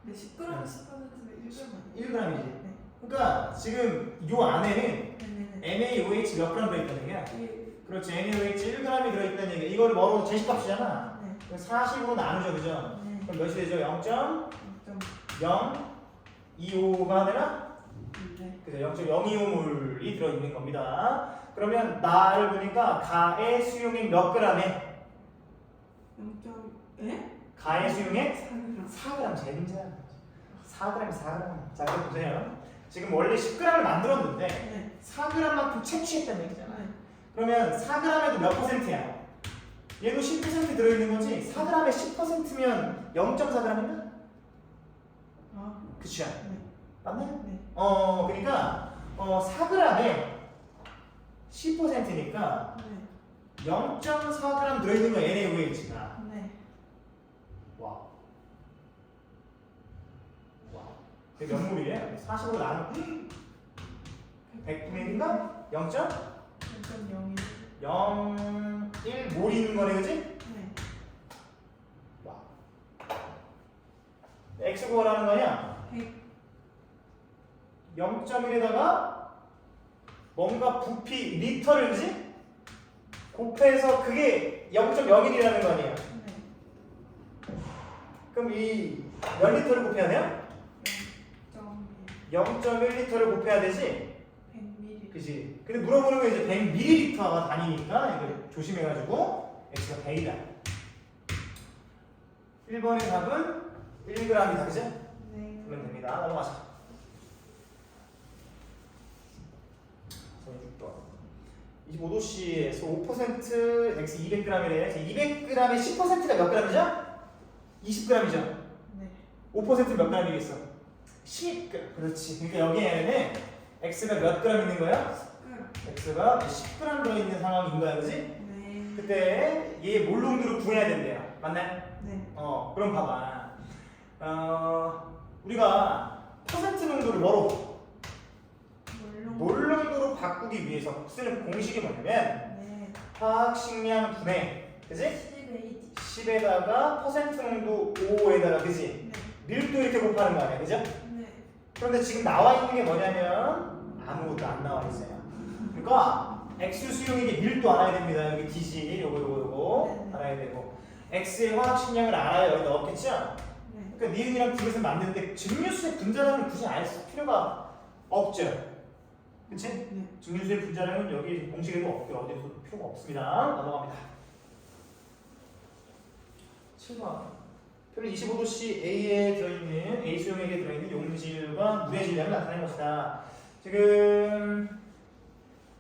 네, 10g은 10%는 1g. 1g이지. 네. 그러니까 지금 요 안에는 네네네. NaOH 몇 g 들어있다는 얘기야? 그렇지. NaOH 1g이 들어있다는 얘기야. 이거를 뭐로 제식값이잖아. 네. 그럼 40으로 나누죠, 그죠? 네. 그럼 몇이 되죠? 0.0. 0.025가 되나? 네. 그죠? 0.025몰이 들어있는 겁니다. 그러면 나를 보니까 가의 수용액 몇 g에? 0.1? 가의 수용액 4g. 4g 제일 문제야. 4g, 4g. 자, 그럼 보세요. 지금 원래 10g을 만들었는데 네. 4g만큼 채취했다는 얘기잖아. 네. 그러면 4g에도 몇 %야? 얘도 10% 들어있는 거지? 4g에 10%면 0.4g인가? 아, 그치야? 네. 맞네? 네. 그러니까 4g에 10%니까 네. 0.4g 들어있는 거 NaOH가. 네. 와. 그게 몇 몰이래? 40으로 나누면 100분의 1인가? 0.01. 0.01몰이 있는 거네, 그지? 네. 와. X 구하라는 거냐? 0.1에다가 뭔가 부피 리터를 그지? 곱해서 그게 0.01이라는 거 아니에요? 네. 그럼 이 몇 리터를 곱해야 돼요? 0.1리터를 곱해야 되지? 100ml. 그지? 근데 물어보는 게 이제 100ml가 단위니까 이거 조심해가지고 x가 100이다. 1번의 답은 1g이다. 그지? 네. 그러면 됩니다. 넘어가자. 25도씨에서 5% x 200g이래. 200g의 10%가 몇 g이죠? 20g이죠? 네. 5%는 몇 g이겠어? 10g. 그렇지. 그러니까 여기에는 x가 몇 g 있는 거야? x가 10g 들어있는 상황인 거야. 그지? 네. 그때 얘 몰롱도를 구해야 된대요. 맞나요? 네. 그럼 봐봐. 우리가 퍼센트 농도를 뭐로? 몰롱도로 바꾸기 위해서 쓰는 공식이 뭐냐면 네. 화학식량 분해, 그지? 10에다가 퍼센트 농도 5에다가, 그지? 네. 밀도 이렇게 곱하는 거 아니야, 그죠? 네. 그런데 지금 나와 있는 게 뭐냐면 아무것도 안 나와 있어요. 그러니까 X 수용액의 밀도 알아야 됩니다. 여기 DG 요거 네. 알아야 되고 X의 화학식량을 알아야 여기 넣었겠죠? 네. 그러니까 니은이랑 디귿을 만드는데 증류수의 분자량을 굳이 알 필요가 없죠. 그치? 네. 증류수의 분자량은 여기 공식에도 없고 어디서도 필요가 없습니다. 넘어갑니다. 7번. 표를 25도씨 A에 들어있는 A 수용액에 들어있는 용질과 물의 질량을 나타낸 것이다. 지금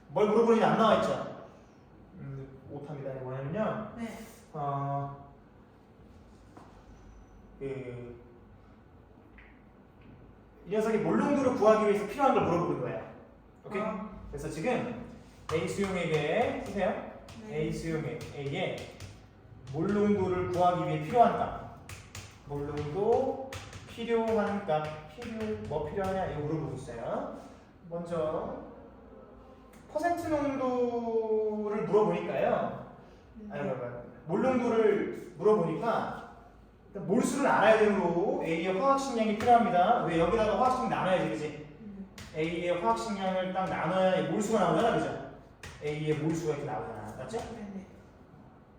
뭘 물어보는지 안 나와 있죠? 오답니다. 이거 뭐냐면요. 네. 이 녀석이 몰롱도를 구하기 위해서 필요한 걸 물어보는 거예요. 오케이? 아. 그래서 지금 A 수용액에 쓰세요. 네. A 수용액 A에 몰롱도를 구하기 위해 필요한 값. 몰롱도 필요한 값. 뭐 필요하냐? 이거 물어보고 있어요. 먼저 퍼센트 농도를 물어보니까요. 아니, 몰롱도를 물어보니까 몰수를 알아야 되는 거고 A의 화학식량이 필요합니다. 왜 여기다가 화학식량 나눠야지, 그지? A의 화학식량을 딱 나눠야 몰수가 나오잖아, 그죠? A의 몰수가 이렇게 나오잖아, 맞죠? 네.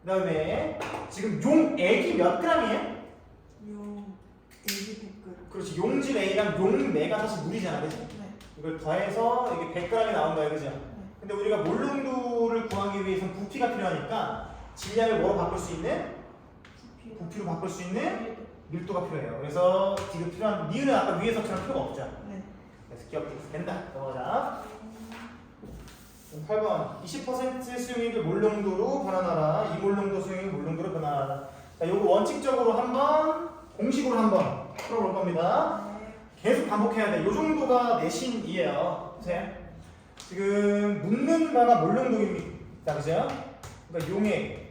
그 다음에 지금 용액이 몇 g이에요? 애기 100g. 그렇지, 용질 A랑 용매가 사실 물이잖아, 그지? 네. 이걸 더해서 이게 100g이 나온 거야, 그죠? 근데 우리가 몰롱도를 구하기 위해서는 부피가 필요하니까 질량을 뭐로 바꿀 수 있는? 부피로 바꿀 수 있는 밀도가 필요해요. 그래서 지금 필요한 니은은 아까 위에서처럼 필요가 없죠. 네. 그래서 기억이 된다. 넘어가자. 8번 20% 수용액을 몰롱도로 변환하라. 이몰롱도 수용액을 몰롱도로 변환하라. 자, 요거 원칙적으로 한번 공식으로 한번 풀어볼 겁니다. 계속 반복해야 돼. 요 정도가 내신이에요. 보세요. 지금 묻는 바가 몰롱도입니다. 그죠? 그러니까 용액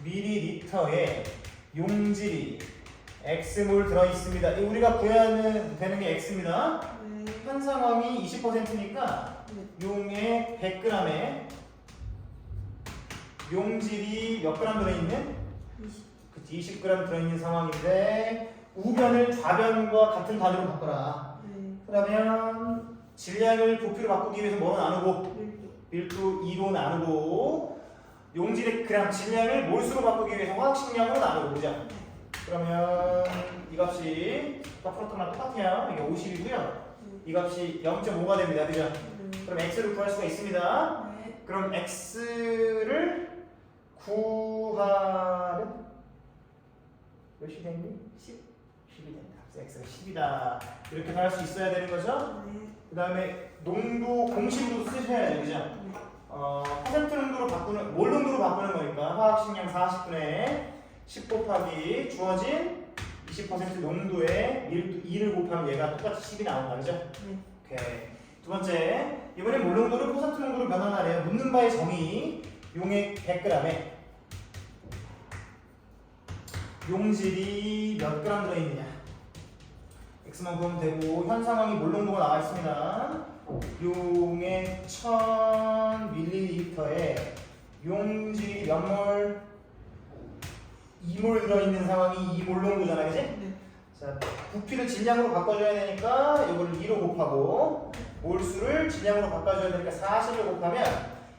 1000ml에 용질이 X몰 들어있습니다. 우리가 구해야 되는 게 X입니다. 네. 한 상황이 20%니까 용액 100g에 용질이 몇 g 들어있는? 20g 들어있는 상황인데 우변을 좌변과 같은 단위로 바꿔라. 네. 그러면 질량을 부피로 바꾸기 위해서 뭐로 나누고? 밀도 2로 나누고 용질의 그램 질량을 몰수로 바꾸기 위해서 화학식량으로 나누고, 그죠? 그러면 이 값이 프로톤랑 똑같아요. 이게 50이고요. 이 값이 0.5가 됩니다. 그죠? 그럼 x를 구할 수가 있습니다. 네. 그럼 x를 구하면 몇이 되니? 10이 된다. 그래서 x가 10이다. 이렇게 할 수 있어야 되는 거죠? 네. 그 다음에 농도 공식으로 쓰셔야죠. 그죠? 퍼센트 농도로 바꾸는, 몰 농도로 바꾸는 거니까 화학식량 40분의 10 곱하기 주어진 20% 농도에 2를 곱하면 얘가 똑같이 10이 나온다. 그죠? 네. 오케이. 두 번째, 이번엔 몰 농도를 퍼센트 농도로 변환하래요. 묻는 바의 정의, 용액 100g에 용질이 몇 g 들어있느냐. x만 구하면 되고, 현 상황이 몰 농도가 나와 있습니다. 용액 1000ml에 용질이 몇 몰? 2몰 들어있는 상황이 2몰 농도잖아, 그지? 네. 자, 부피를 질량으로 바꿔줘야 되니까 이거를 2로 곱하고 몰수를 질량으로 바꿔줘야 되니까 40을 곱하면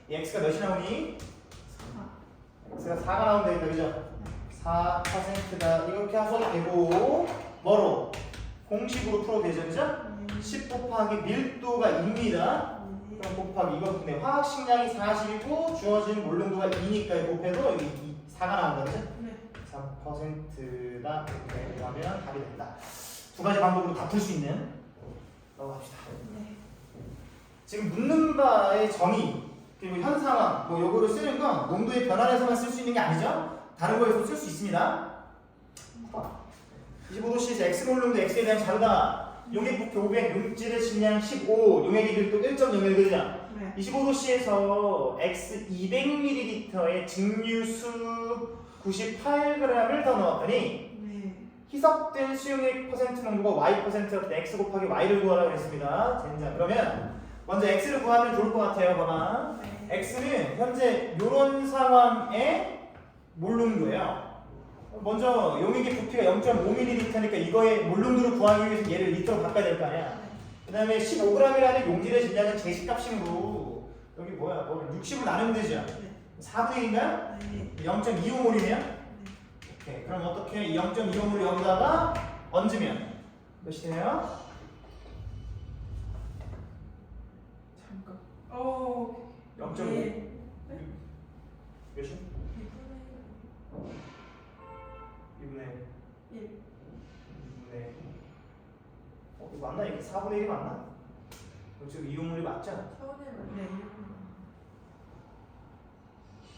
이 x가 몇이 나오니? x가 4가 나오면 되겠다, 그죠? 4%다. 이렇게 하셔도 되고 뭐로? 공식으로 풀어도 되죠, 그죠? 10 곱하기 밀도가 2입니다. 그럼 곱하기 이거 근데 화학식량이 40이고 주어진 몰농도가 2니까 곱해도 여기 4가 나온다, 그죠? 네. 3%다. 이렇게 하면 답이 된다. 두 가지 방법으로 다 풀 수 있는 넘어갑시다. 네. 지금 묻는 바의 정의 그리고 현 상황 뭐 요거를 쓰는 건 농도의 변환에서만 쓸 수 있는 게 아니죠. 다른 거에서 쓸 수 있습니다. 25도씨에서 X몰 농도 X에 대한 자료다. 용액 부피 500, 용질의 질량 15, 용액의 밀도 1.01g이잖아. 네. 25도씨에서 X 200ml의 증류수 98g을 더 넣었더니 네. 희석된 수용액 퍼센트 농도가 Y%였을 때 X 곱하기 Y를 구하라고 했습니다. 자, 그러면 먼저 X를 구하면 좋을 것 같아요. 봐봐. 네. X는 현재 이런 상황의 몰농도예요. 먼저 용액의 부피가 0.5ml니까 이거의 몰농도를 구하기 위해서 얘를 리터로 바꿔야 될 거 아니야. 그 다음에 15g이라는 용질의 질량은 제식값식으로 여기 뭐야? 60으로 나누면 되죠. 4분의 1인가요? 네. 0.25몰이네요. 오케이. 그럼 어떻게 이 0.25몰을 여기다가 얹으면 몇이 돼요? 잠깐. 오. 0.5 네. 몇이? 2분의 1. 2분의 이거 맞나? 이게 4분의 1이 맞나? 지금 이용물이 맞죠? 네.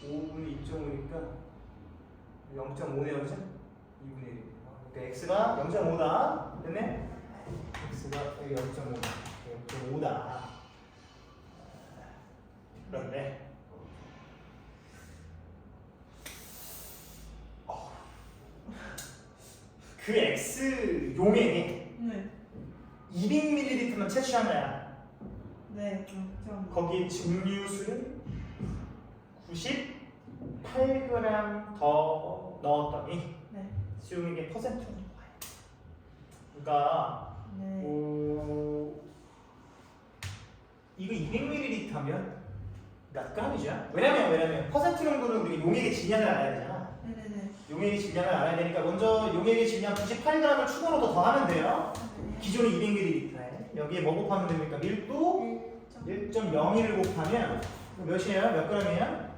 5분의 2.5니까 0.5네요, 그죠? 2분의 1. 그러니까 x가 0.5다. 됐네? x가 0.5다. 0.5다. 그런데 그 x 용액에 네. 200ml만 채취한 거야. 네. 좀. 거기에 증류수는 98g 더 넣었더니 네. 수용액의 퍼센트는 좋아요. 그러니까 네. 이거 200ml면 몇 g이죠? 왜냐면 퍼센트 농도는 우리가 용액의 질량을 알아야 되잖아. 네네네. 용액의 질량을 알아야 되니까 먼저 용액의 질량 98g을 추가로 더 더하면 돼요. 기존의 200ml에 여기에 뭐 곱하면 됩니까? 밀도 1.01을 곱하면 몇이에요? 몇 g이에요?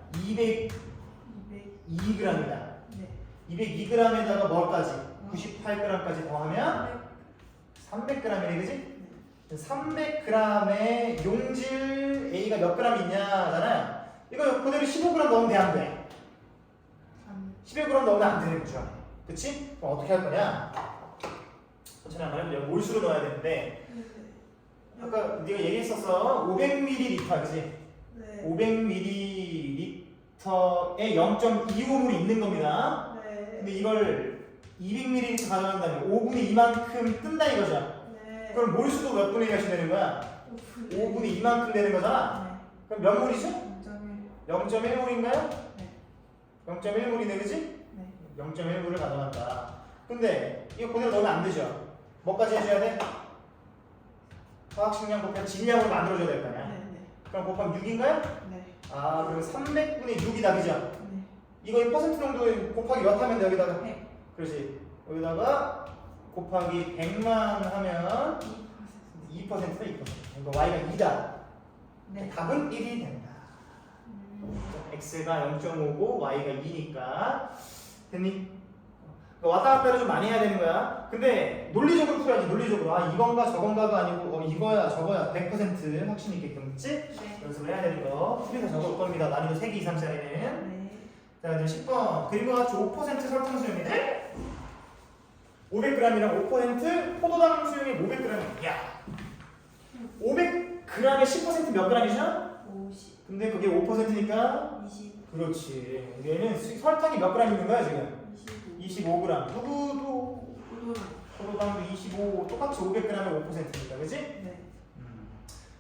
202g이다. 네. 202g에다가 뭐까지? 98g까지 더하면 300g이네, 그지? 300g의 용질 A가 몇 g 있냐잖아요. 이거 그대로 15g 넣으면 돼, 안 돼? 15g 넣으면 안 되는 거죠. 그치? 그럼 어떻게 할 거냐? 천천히 한번 해보자. 몰수로 넣어야 되는데 아까 네가 얘기했었어. 500ml, 그지? 네. 500ml에 0.25몰이 있는 겁니다. 네. 근데 이걸 200ml 가져간다면 5분의 2만큼 뜬다 이거죠. 네. 그럼 몰수도 몇 분의 1이 되는 거야? 5분의 2만큼 되는 거잖아. 네. 그럼 몇 몰이죠? 0.1. 0.1몰인가요? 네. 0.1몰이네, 그지? 네. 0.1몰을 가져간다. 근데 이거 그대로 넣으면 안 되죠. 뭐까지 해줘야 돼? 화학식량 곱하기 질량으로 만들어줘야 될 거 아니야. 네. 그럼 곱하면 6인가요? 네. 아, 그럼 300분의 6이다, 그죠? 네. 이거 퍼센트 농도 곱하기 몇 하면 돼, 여기다가? 네. 그렇지. 여기다가 곱하기 100만 하면 2%다, 2%. 그러니까 y가 2다. 네. 답은 1이 된다. x가 0.5고 y가 2니까 됐니? 왔다 갔다를 좀 많이 해야 되는 거야. 근데 논리적으로 풀어야지. 논리적으로 아 이건가 저건가가 아니고 이거야 저거야 100% 확신 있게끔, 그치? 네. 연습을 해야 되는 거 풀이서 적을 겁니다. 난이도 3개 이상짜리는. 네. 자 이제 10번 그림과 같이 5% 설탕 수용인데 500g이랑 5% 포도당 수용이 500g. 야 500g에 10%몇 g이죠? 50. 근데 그게 5%니까 20. 그렇지. 얘는 설탕이 몇 g 있는 거야 지금? 25. 25g. 누구도 우동. 포도당도 25 똑같이 500g에 5%니까 그지? 네.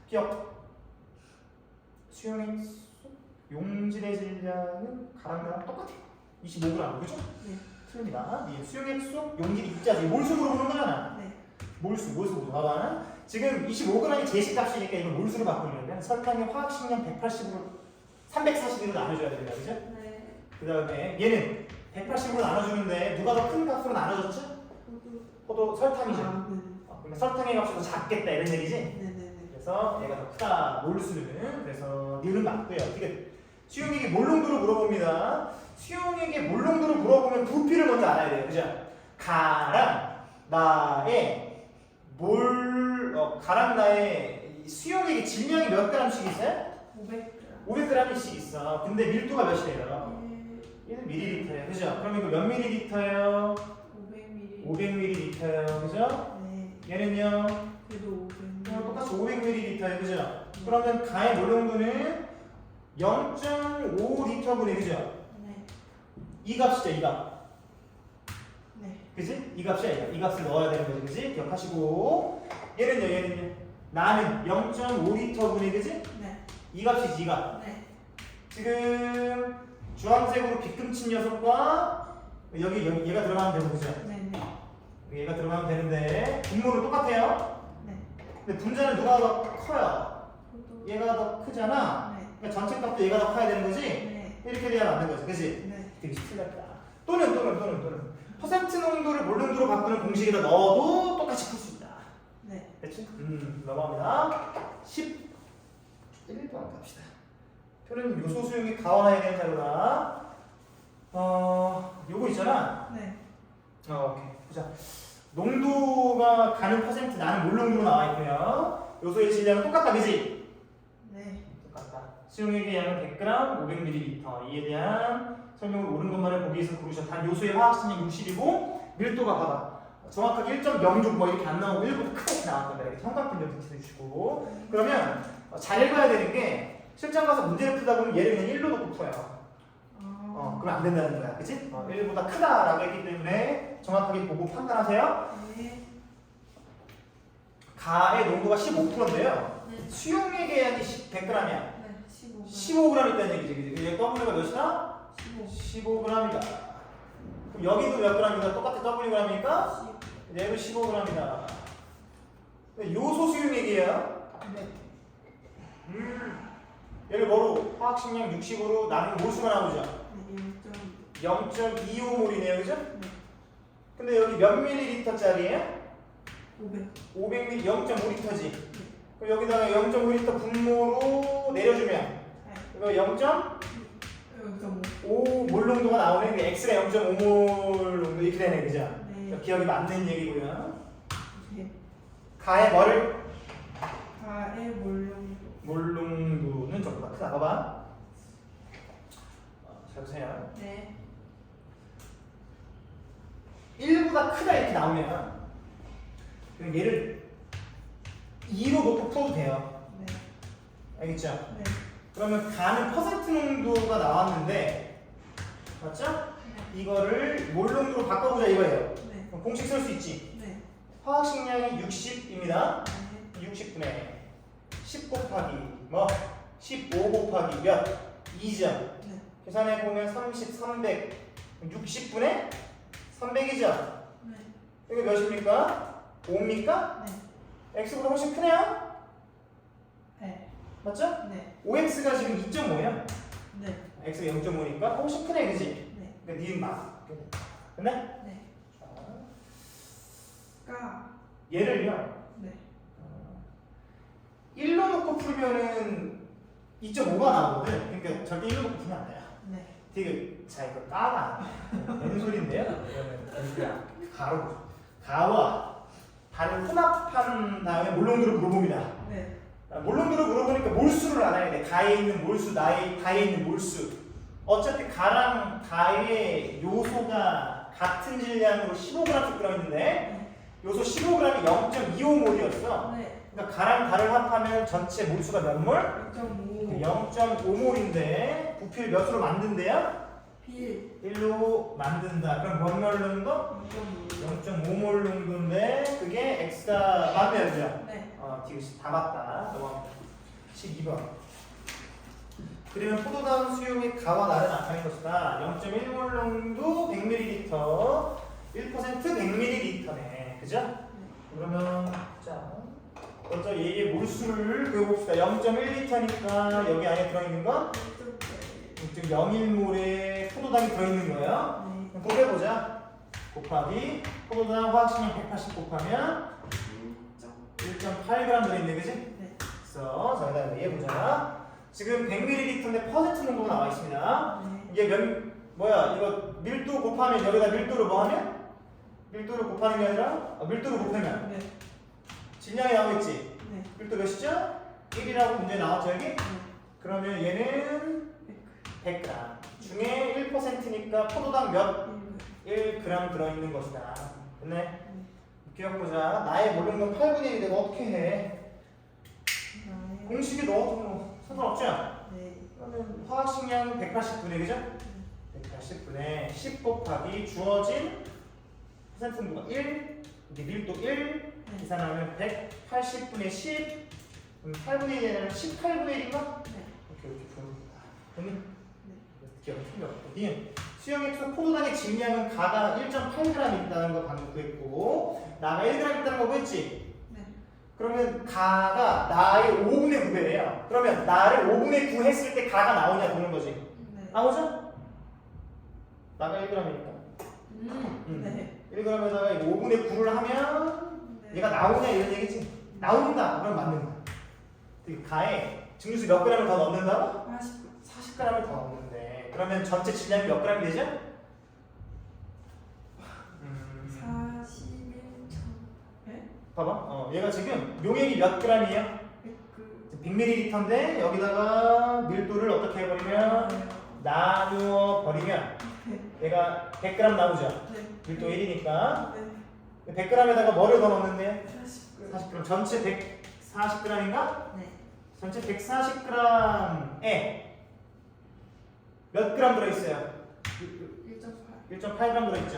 기억. 수용액 용질의 질량은 가랑가랑 똑같아. 25g 그죠? 네. 틀립니다. 네, 수용액 속 용질이 입자지 몰수로 보는 거잖아. 네. 몰수 봐봐. 지금 25g이 제시값이니까 이걸 몰수로 바꾸려면 설탕의 화학식량 180으로 340으로 나눠줘야 된다, 그죠? 네. 그 다음에 얘는 180으로 나눠주는데 누가 더 큰 값으로 나눠졌죠? 포도 설탕이죠. 아, 네. 그러니까 설탕의 값이 더 작겠다 이런 얘기지? 네네네. 그래서 얘가 더 크다 몰수는. 그래서 니은 맞고요. 이게 수용에게 몰롱도로 물어봅니다. 수용에게 몰롱도로 물어보면 부피를 먼저 알아야 돼요. 그죠? 가랑 나의 가랑 나의 수용에게 질량이 몇 g씩 있어요? 500g. 500g씩 있어. 근데 밀도가 몇이래요? 얘는 밀리리터예요. 그죠? 그럼 이거 몇 밀리리터예요? 500ml. 500밀리리터예요. 그죠? 네. 얘는요? 그래도 500ml. 똑같이 500ml예요. 그죠? 그러면 가의 몰롱도는 0.5리터분의 그죠? 네. 이 값이죠, 이 값. 네. 그지? 이 값이야, 이 값을 넣어야 되는 거지, 그지? 기억하시고. 얘는요? 나는 0.5리터분의 그지? 네. 이 값이지, 이 값. 네. 지금 주황색으로 빗금친 녀석과 여기 얘가 들어가면 되고 그죠? 네네. 얘가 들어가면 되는데 분모는 똑같아요. 네. 근데 분자는 누가 더 커요? 포도. 얘가 더 크잖아. 네. 그러니까 전체 값도 얘가 더 커야 되는 거지? 네. 이렇게 돼야 맞는 거지, 그지? 네. 되게 틀렸다. 또는 퍼센트 농도를 몰농도로 바꾸는 공식에다 넣어도 똑같이 풀 수 있다. 네. 됐지? 넘어갑니다. 11번 갑시다. 표는 요소 수용이 가원해야 되는 자료다. 요거 있잖아. 네. 오케이. 보자. 농도가 가는 퍼센트 나는 몰농도로 나와 있고요. 요소의 질량은 똑같다, 그지? 네. 똑같다. 수용액의 양은 100g, 500ml. 이에 대한 설명을 옳은 것만을 보기 위해서 고르셔. 단 요소의 화학식량 60이고 밀도가 봐봐. 정확하게 1.06 뭐 이렇게 안 나오고 1보다 크게 나왔단 말이야. 삼각분 좀 붙여주시고. 그러면 잘 읽어야 되는 게 실전 가서 문제를 풀다 보면 얘를 그냥 1로 놓고 풀어요. 그럼 안 된다는 거야. 그치? 1보다 크다라고 했기 때문에 정확하게 보고 판단하세요. 네. 가의 농도가 15%인데요. 네. 수용액의 양이 100g이야. 네. 15g. 15g 있다는 얘기지. 그치? 얘 W가 몇이다? 15. 15g이다. 그럼 여기도 몇 g이다? 똑같은 Wg이니까 얘도 15g이다. 요소 수용액이에요. 네. 얘를 뭐로? 화학식량 60으로 나누면 몰수가 나오죠. 네. 0.25몰이네요. 그죠? 네. 근데 여기 몇 밀리리터짜리예요? 500. 500ml 0.5리터지. 그럼 여기다가 0.5리터 분모로 내려주면 네. 이거 0.5몰 0.5. 농도가 나오네. 그 x가 0.5몰 농도 이렇게 되네. 그죠? 네. 기억이 맞는 얘기고요. 네. 가의 뭐를? 가의 몰롱도. 몰농도는 조금 더 크다. 봐봐. 잘 보세요. 네. 1보다 크다 이렇게 나오면 그럼 얘를 2로 놓고 풀어도 돼요. 네. 알겠죠? 네. 그러면 가는 퍼센트 농도가 나왔는데 맞죠? 이거를 몰농도로 바꿔보자 이거예요. 네. 그럼 공식 쓸 수 있지. 네. 화학식량이 60입니다. 네. 60분의 10 곱하기 뭐 15 곱하기 몇? 2죠. 네. 계산해 보면 30, 300, 60분의 300이죠. 네. 이게 몇입니까? 5입니까? 네. x보다 훨씬 크네요. 네. 맞죠? 네. 5x가 지금 2.5예요. 네. x가 0.5니까 훨씬 크네, 그지? 네. 그러니까 니은 맞. 근데 네. 가. 얘를요. 네. 1로 놓고 풀면은 2.5가 나오거든. 그러니까 절대 1로 놓고 풀면 안 돼요. 네. 되게 자 이거 까가 되는 소리인데요. 이러면 가와 달을 혼합한 다음에 몰롱도를 물어봅니다. 네. 몰롱도를 물어보니까 몰수를 알아야 돼. 가에 있는 몰수, 가에 있는 몰수. 어차피 가랑 가의 요소가 같은 질량으로 15g씩 들어있는데 네. 요소 15g이 0.25몰이었어. 네. 그러니까 가랑 가를 합하면 전체 몰수가 몇 몰? 0.5. 0.5몰인데 부피를 몇으로 만든대요? 필. 1로 만든다. 그럼 몇 몰 정도? 0.5. 0.5몰 정도인데 그게 x가 맞네요, 그죠? 네. 지금 다 맞다. 넘어갑니다. 12번. 그러면 포도당 수용의 가와 나를 나타낸 것이다. 0.1몰 농도 100ml, 1% 100ml네. 그죠? 그러면 자 먼저 얘의 몰수를 그려봅시다. 0.1리터니까 여기 안에 들어있는 건 0.01몰의 포도당이 들어있는 거예요. 네. 곱해보자. 곱하기 포도당 화학식량 180 곱하면 1.8g 들어있네, 그지? 네. 그래서 자, 그다음에 얘 보자. 지금 100ml인데 퍼센트 농도가 나와 있습니다. 네. 이게 뭐야? 이거 밀도 곱하면 여기다 밀도를 뭐 하면? 밀도를 곱하는 게 아니라 밀도를 곱하면 네. 질량이 나오겠지? 네. 밀도 몇이죠? 1이라고 문제에 나왔죠 여기? 네. 그러면 얘는 100g 중에 1%니까 포도당 몇? 1g 들어있는 것이다. 됐네? 기억보자. 나의 몰랐는 8분의 1이 내가 어떻게 해? 공식이 넣어도 뭐 상관없죠? 네. 그러면 화학식량 180분의 그죠? 180분의 10 곱하기 주어진 퍼센트 농도가 1 이게 밀도 1 계산하면 180분의 10 그럼 8분의 1이면 18분의 1인가? 네. 이렇게 부릅니다. 됐니? 네. 기억 틀렸고 니은 수용액수 포도당의 질량은 가가 1.8g 있다는 거 방금 구했고 나가 1g 있다는 거 구했지? 네. 그러면 가가 나의 5분의 9배래요. 그러면 나를 5분의 9 했을 때 가가 나오냐 보는 거지. 네. 나오죠? 나가 1g이니까. 네. 1g에다가 5분의 9를 하면 네. 얘가 나오냐 이런 얘기지. 나온다. 그럼 맞는 거야. 그 가에 증류수 몇 g을 더 넣는다고? 40g을 더 넣는데 그러면 전체 질량이 몇 g이 되죠? 41점. 네? 봐봐. 얘가 지금 용액이 몇 g이에요? 100ml인데 여기다가 밀도를 어떻게 해버리면 나누어 버리면 얘가 100g 나오죠? 네. 밀도 1이니까 네. 100g에다가 뭐를 더 넣는데? 40g. 40g 전체 140g인가? 네. 전체 140g에 몇 g 들어있어요? 1.8. 1.8g 들어있죠?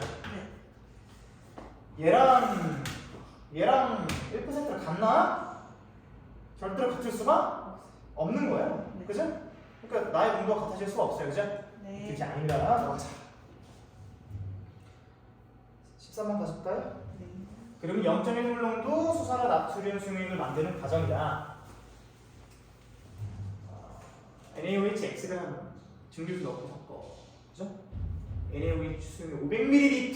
네. 얘랑 1%를 같나? 절대로 같을 수가 없는 거예요. 네. 그죠? 그러니까 나의 농도가 같아질 수가 없어요. 그죠? 네. 그게 아닙니다. 넘어가자. 13번 가서 볼까요? 네. 그러면 0.1몰 농도 수산화 나트륨 수용액을 만드는 과정이다. NaOHX가 증류수 넣고 섞어. 그죠? NaOH 수용액 500ml에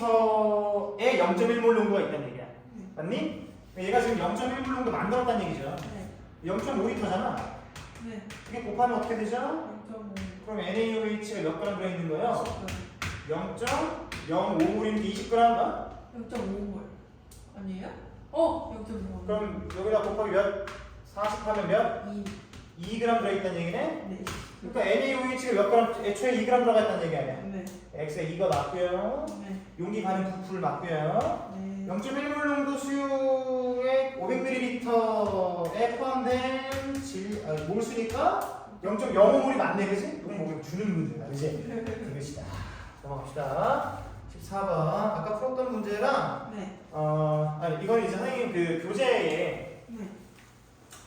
0.1몰 농도가 있다는 얘기야. 네. 맞니? 얘가 지금 0.1몰 농도 만들었다는 얘기죠. 네. 0.5L잖아. 네. 이게 곱하면 어떻게 되죠? 0.5. 그럼 NaOH가 몇 g 들어있는 거예요? 0.5. 0.05몰인데 20g? 0.5몰. 아니에요? 0.5몰. 그럼 여기다 곱하기 몇? 40하면 몇? 2g 들어있다는 얘기네? 네. 그러니까 NaOH가 몇 g? 애초에 2g 들어가 있다는 얘기 아니야? 네. X에 2가 맞고요. 네. 용기 가는 부풀 맞고요. 네. 0.1몰 농도 수용액 500ml에 포함된 몰수니까 0.05몰이 맞네, 그지? 이건 뭐 주는 문제다, 그지? 이것이다. 넘어갑시다. 14번. 아까 풀었던 문제랑, 네. 아니, 이건 이제 선생님 그 교재에, 네.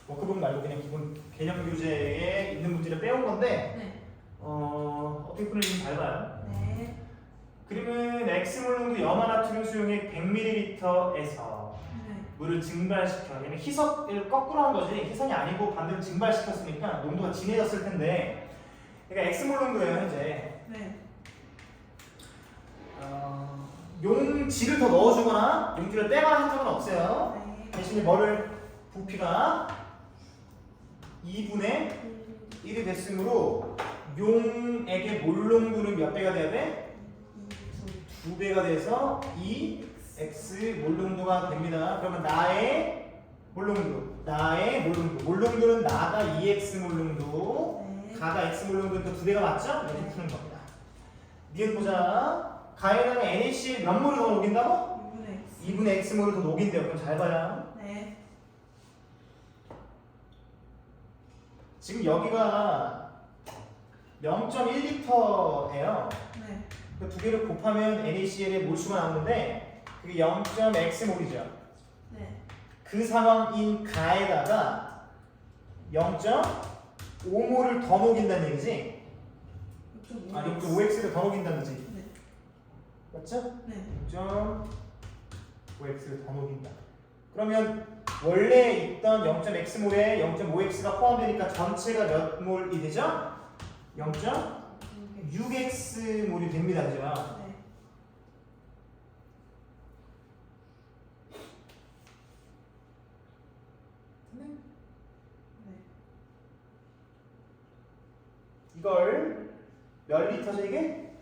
워크북 말고 그냥 기본 개념 교재에 있는 문제를 빼온 건데, 네. 어떻게 풀는지 잘 봐요. 네. 그림은 X몰 농도 염화나트륨 수용액 100ml에서 네. 물을 증발시켜. 얘는 희석을 거꾸로 한 거지. 희석이 아니고 반대로 증발시켰으니까 농도가 진해졌을 텐데. 그러니까 X몰 농도예요, 현재. 네. 용지를 더 넣어주거나 용지를 빼거나 한 적은 없어요. 네. 대신에 뭐를 부피가 2분의 1이 됐으므로 용액의 몰 농도는 몇 배가 돼야 돼? 2배가 돼서 2x 몰 농도가 됩니다. 그러면 나의 몰 농도, 몰 농도는 나가 2x 몰 농도, 네. 가가 x 몰 농도는 또 2배가 맞죠? 이렇게 푸는 겁니다. 니은 보자. 가에다가 NaCl 몇 몰을 더 녹인다고? 2분의 x 몰을 더 녹인대요. 그럼 잘 봐요. 네. 지금 여기가 0.1L예요. 네. 그 두 개를 곱하면 NaCl의 몰수가 나오는데 그게 0.x몰이죠. 네. 그 상황인 가에다가 0.5몰을 더 녹인다는 얘기지? 0.5x를 더 녹인다는 얘기지? 네. 맞죠? 네. 0.5x를 더 녹인다. 그러면 원래 있던 0.x몰에 0.5x가 포함되니까 전체가 몇 몰이 되죠? 0.6x몰이 됩니다. 그죠? 네. 이걸 몇 리터죠 이게?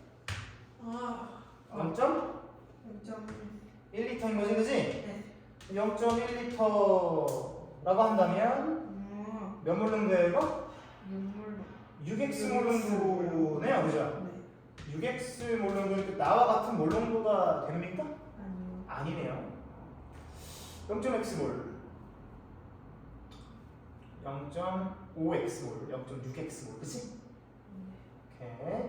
아 0.1리터인 거지, 그지? 네. 0.1리터라고 한다면 몇 몰 정도예요 이거? 6x 몰 정도네요, 그죠? 네. 6x 몰 정도니까 나와 같은 몰 정도가 됩니까? 아니요. 아니네요. 0.x 몰, 0.5x 몰, 0.6x 몰, 그치? 오케이.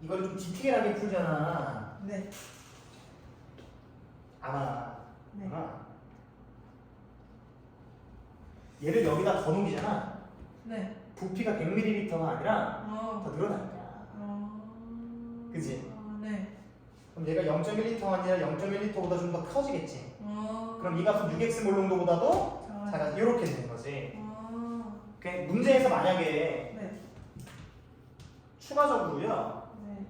이걸 좀 디테일하게 풀잖아. 네. 아마. 네. 아마. 얘를 여기다 더 넘기잖아. 네. 부피가 100ml가 아니라 아. 더 늘어나니까. 그치? 네. 그럼 얘가 0.1리터 아니라 0.1리터보다 좀 더 커지겠지. 그럼 이 값은 6x 몰 정도보다도 작아서 이렇게 되는 거지. 오케이? 문제에서 만약에 네. 추가적으로요, 네.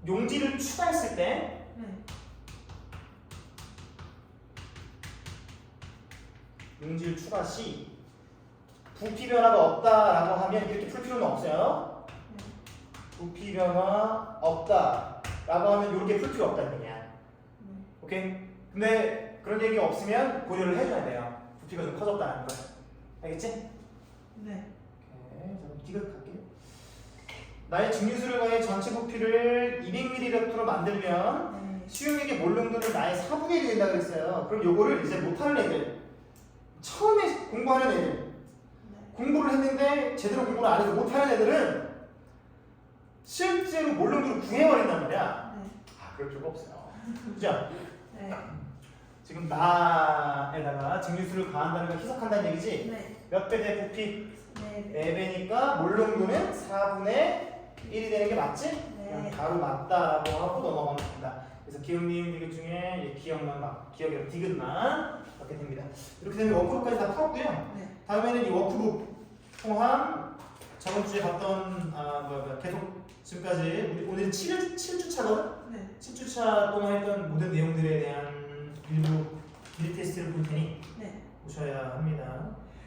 용지를 추가했을 때 네. 용질 추가 시 부피 변화가 없다라고 하면 이렇게 풀 필요는 없어요. 부피 변화 없다라고 하면 이렇게 풀 필요 없다는 얘기야. 오케이? 근데 그런 얘기 없으면 고려를 해줘야 돼요. 부피가 좀 커졌다는 걸. 알겠지? 네. 오케이. 자, 그럼 디귿할게요. 나의 증류수를 가해 전체 부피를 200ml로 만들면 네. 수용액의 몰 농도는 나의 4분의 1이 된다고 했어요. 그럼 요거를 이제 못하는 애들, 처음에 공부하는 애들, 공부를 했는데 제대로 공부를 안 해서 못하는 애들은 실제로 몰 농도를 구해버린단 말이야. 네. 아, 그럴 필요가 없어요. 그죠? 네. 지금 나에다가 증류수를 가한다는 걸 희석한다는 얘기지? 네. 몇 배 대 부피? 네. 4배니까 몰 농도는 4분의 1이 되는 게 맞지? 네. 바로 맞다라고 하고 넘어가면 됩니다. 그래서 기억, 니은, 디귿 중에 기억만 기억이랑 디귿만 받게 됩니다. 이렇게 되면 워크북까지 다 풀었고요. 네. 다음에는 이 워크북 포함 저번 주에 봤던 계속 지금까지 우리 오늘 7주차거든? 네. 10주차 동안 했던 모든 내용들에 대한 일부 미리 테스트를 볼 테니 네. 보셔야 합니다.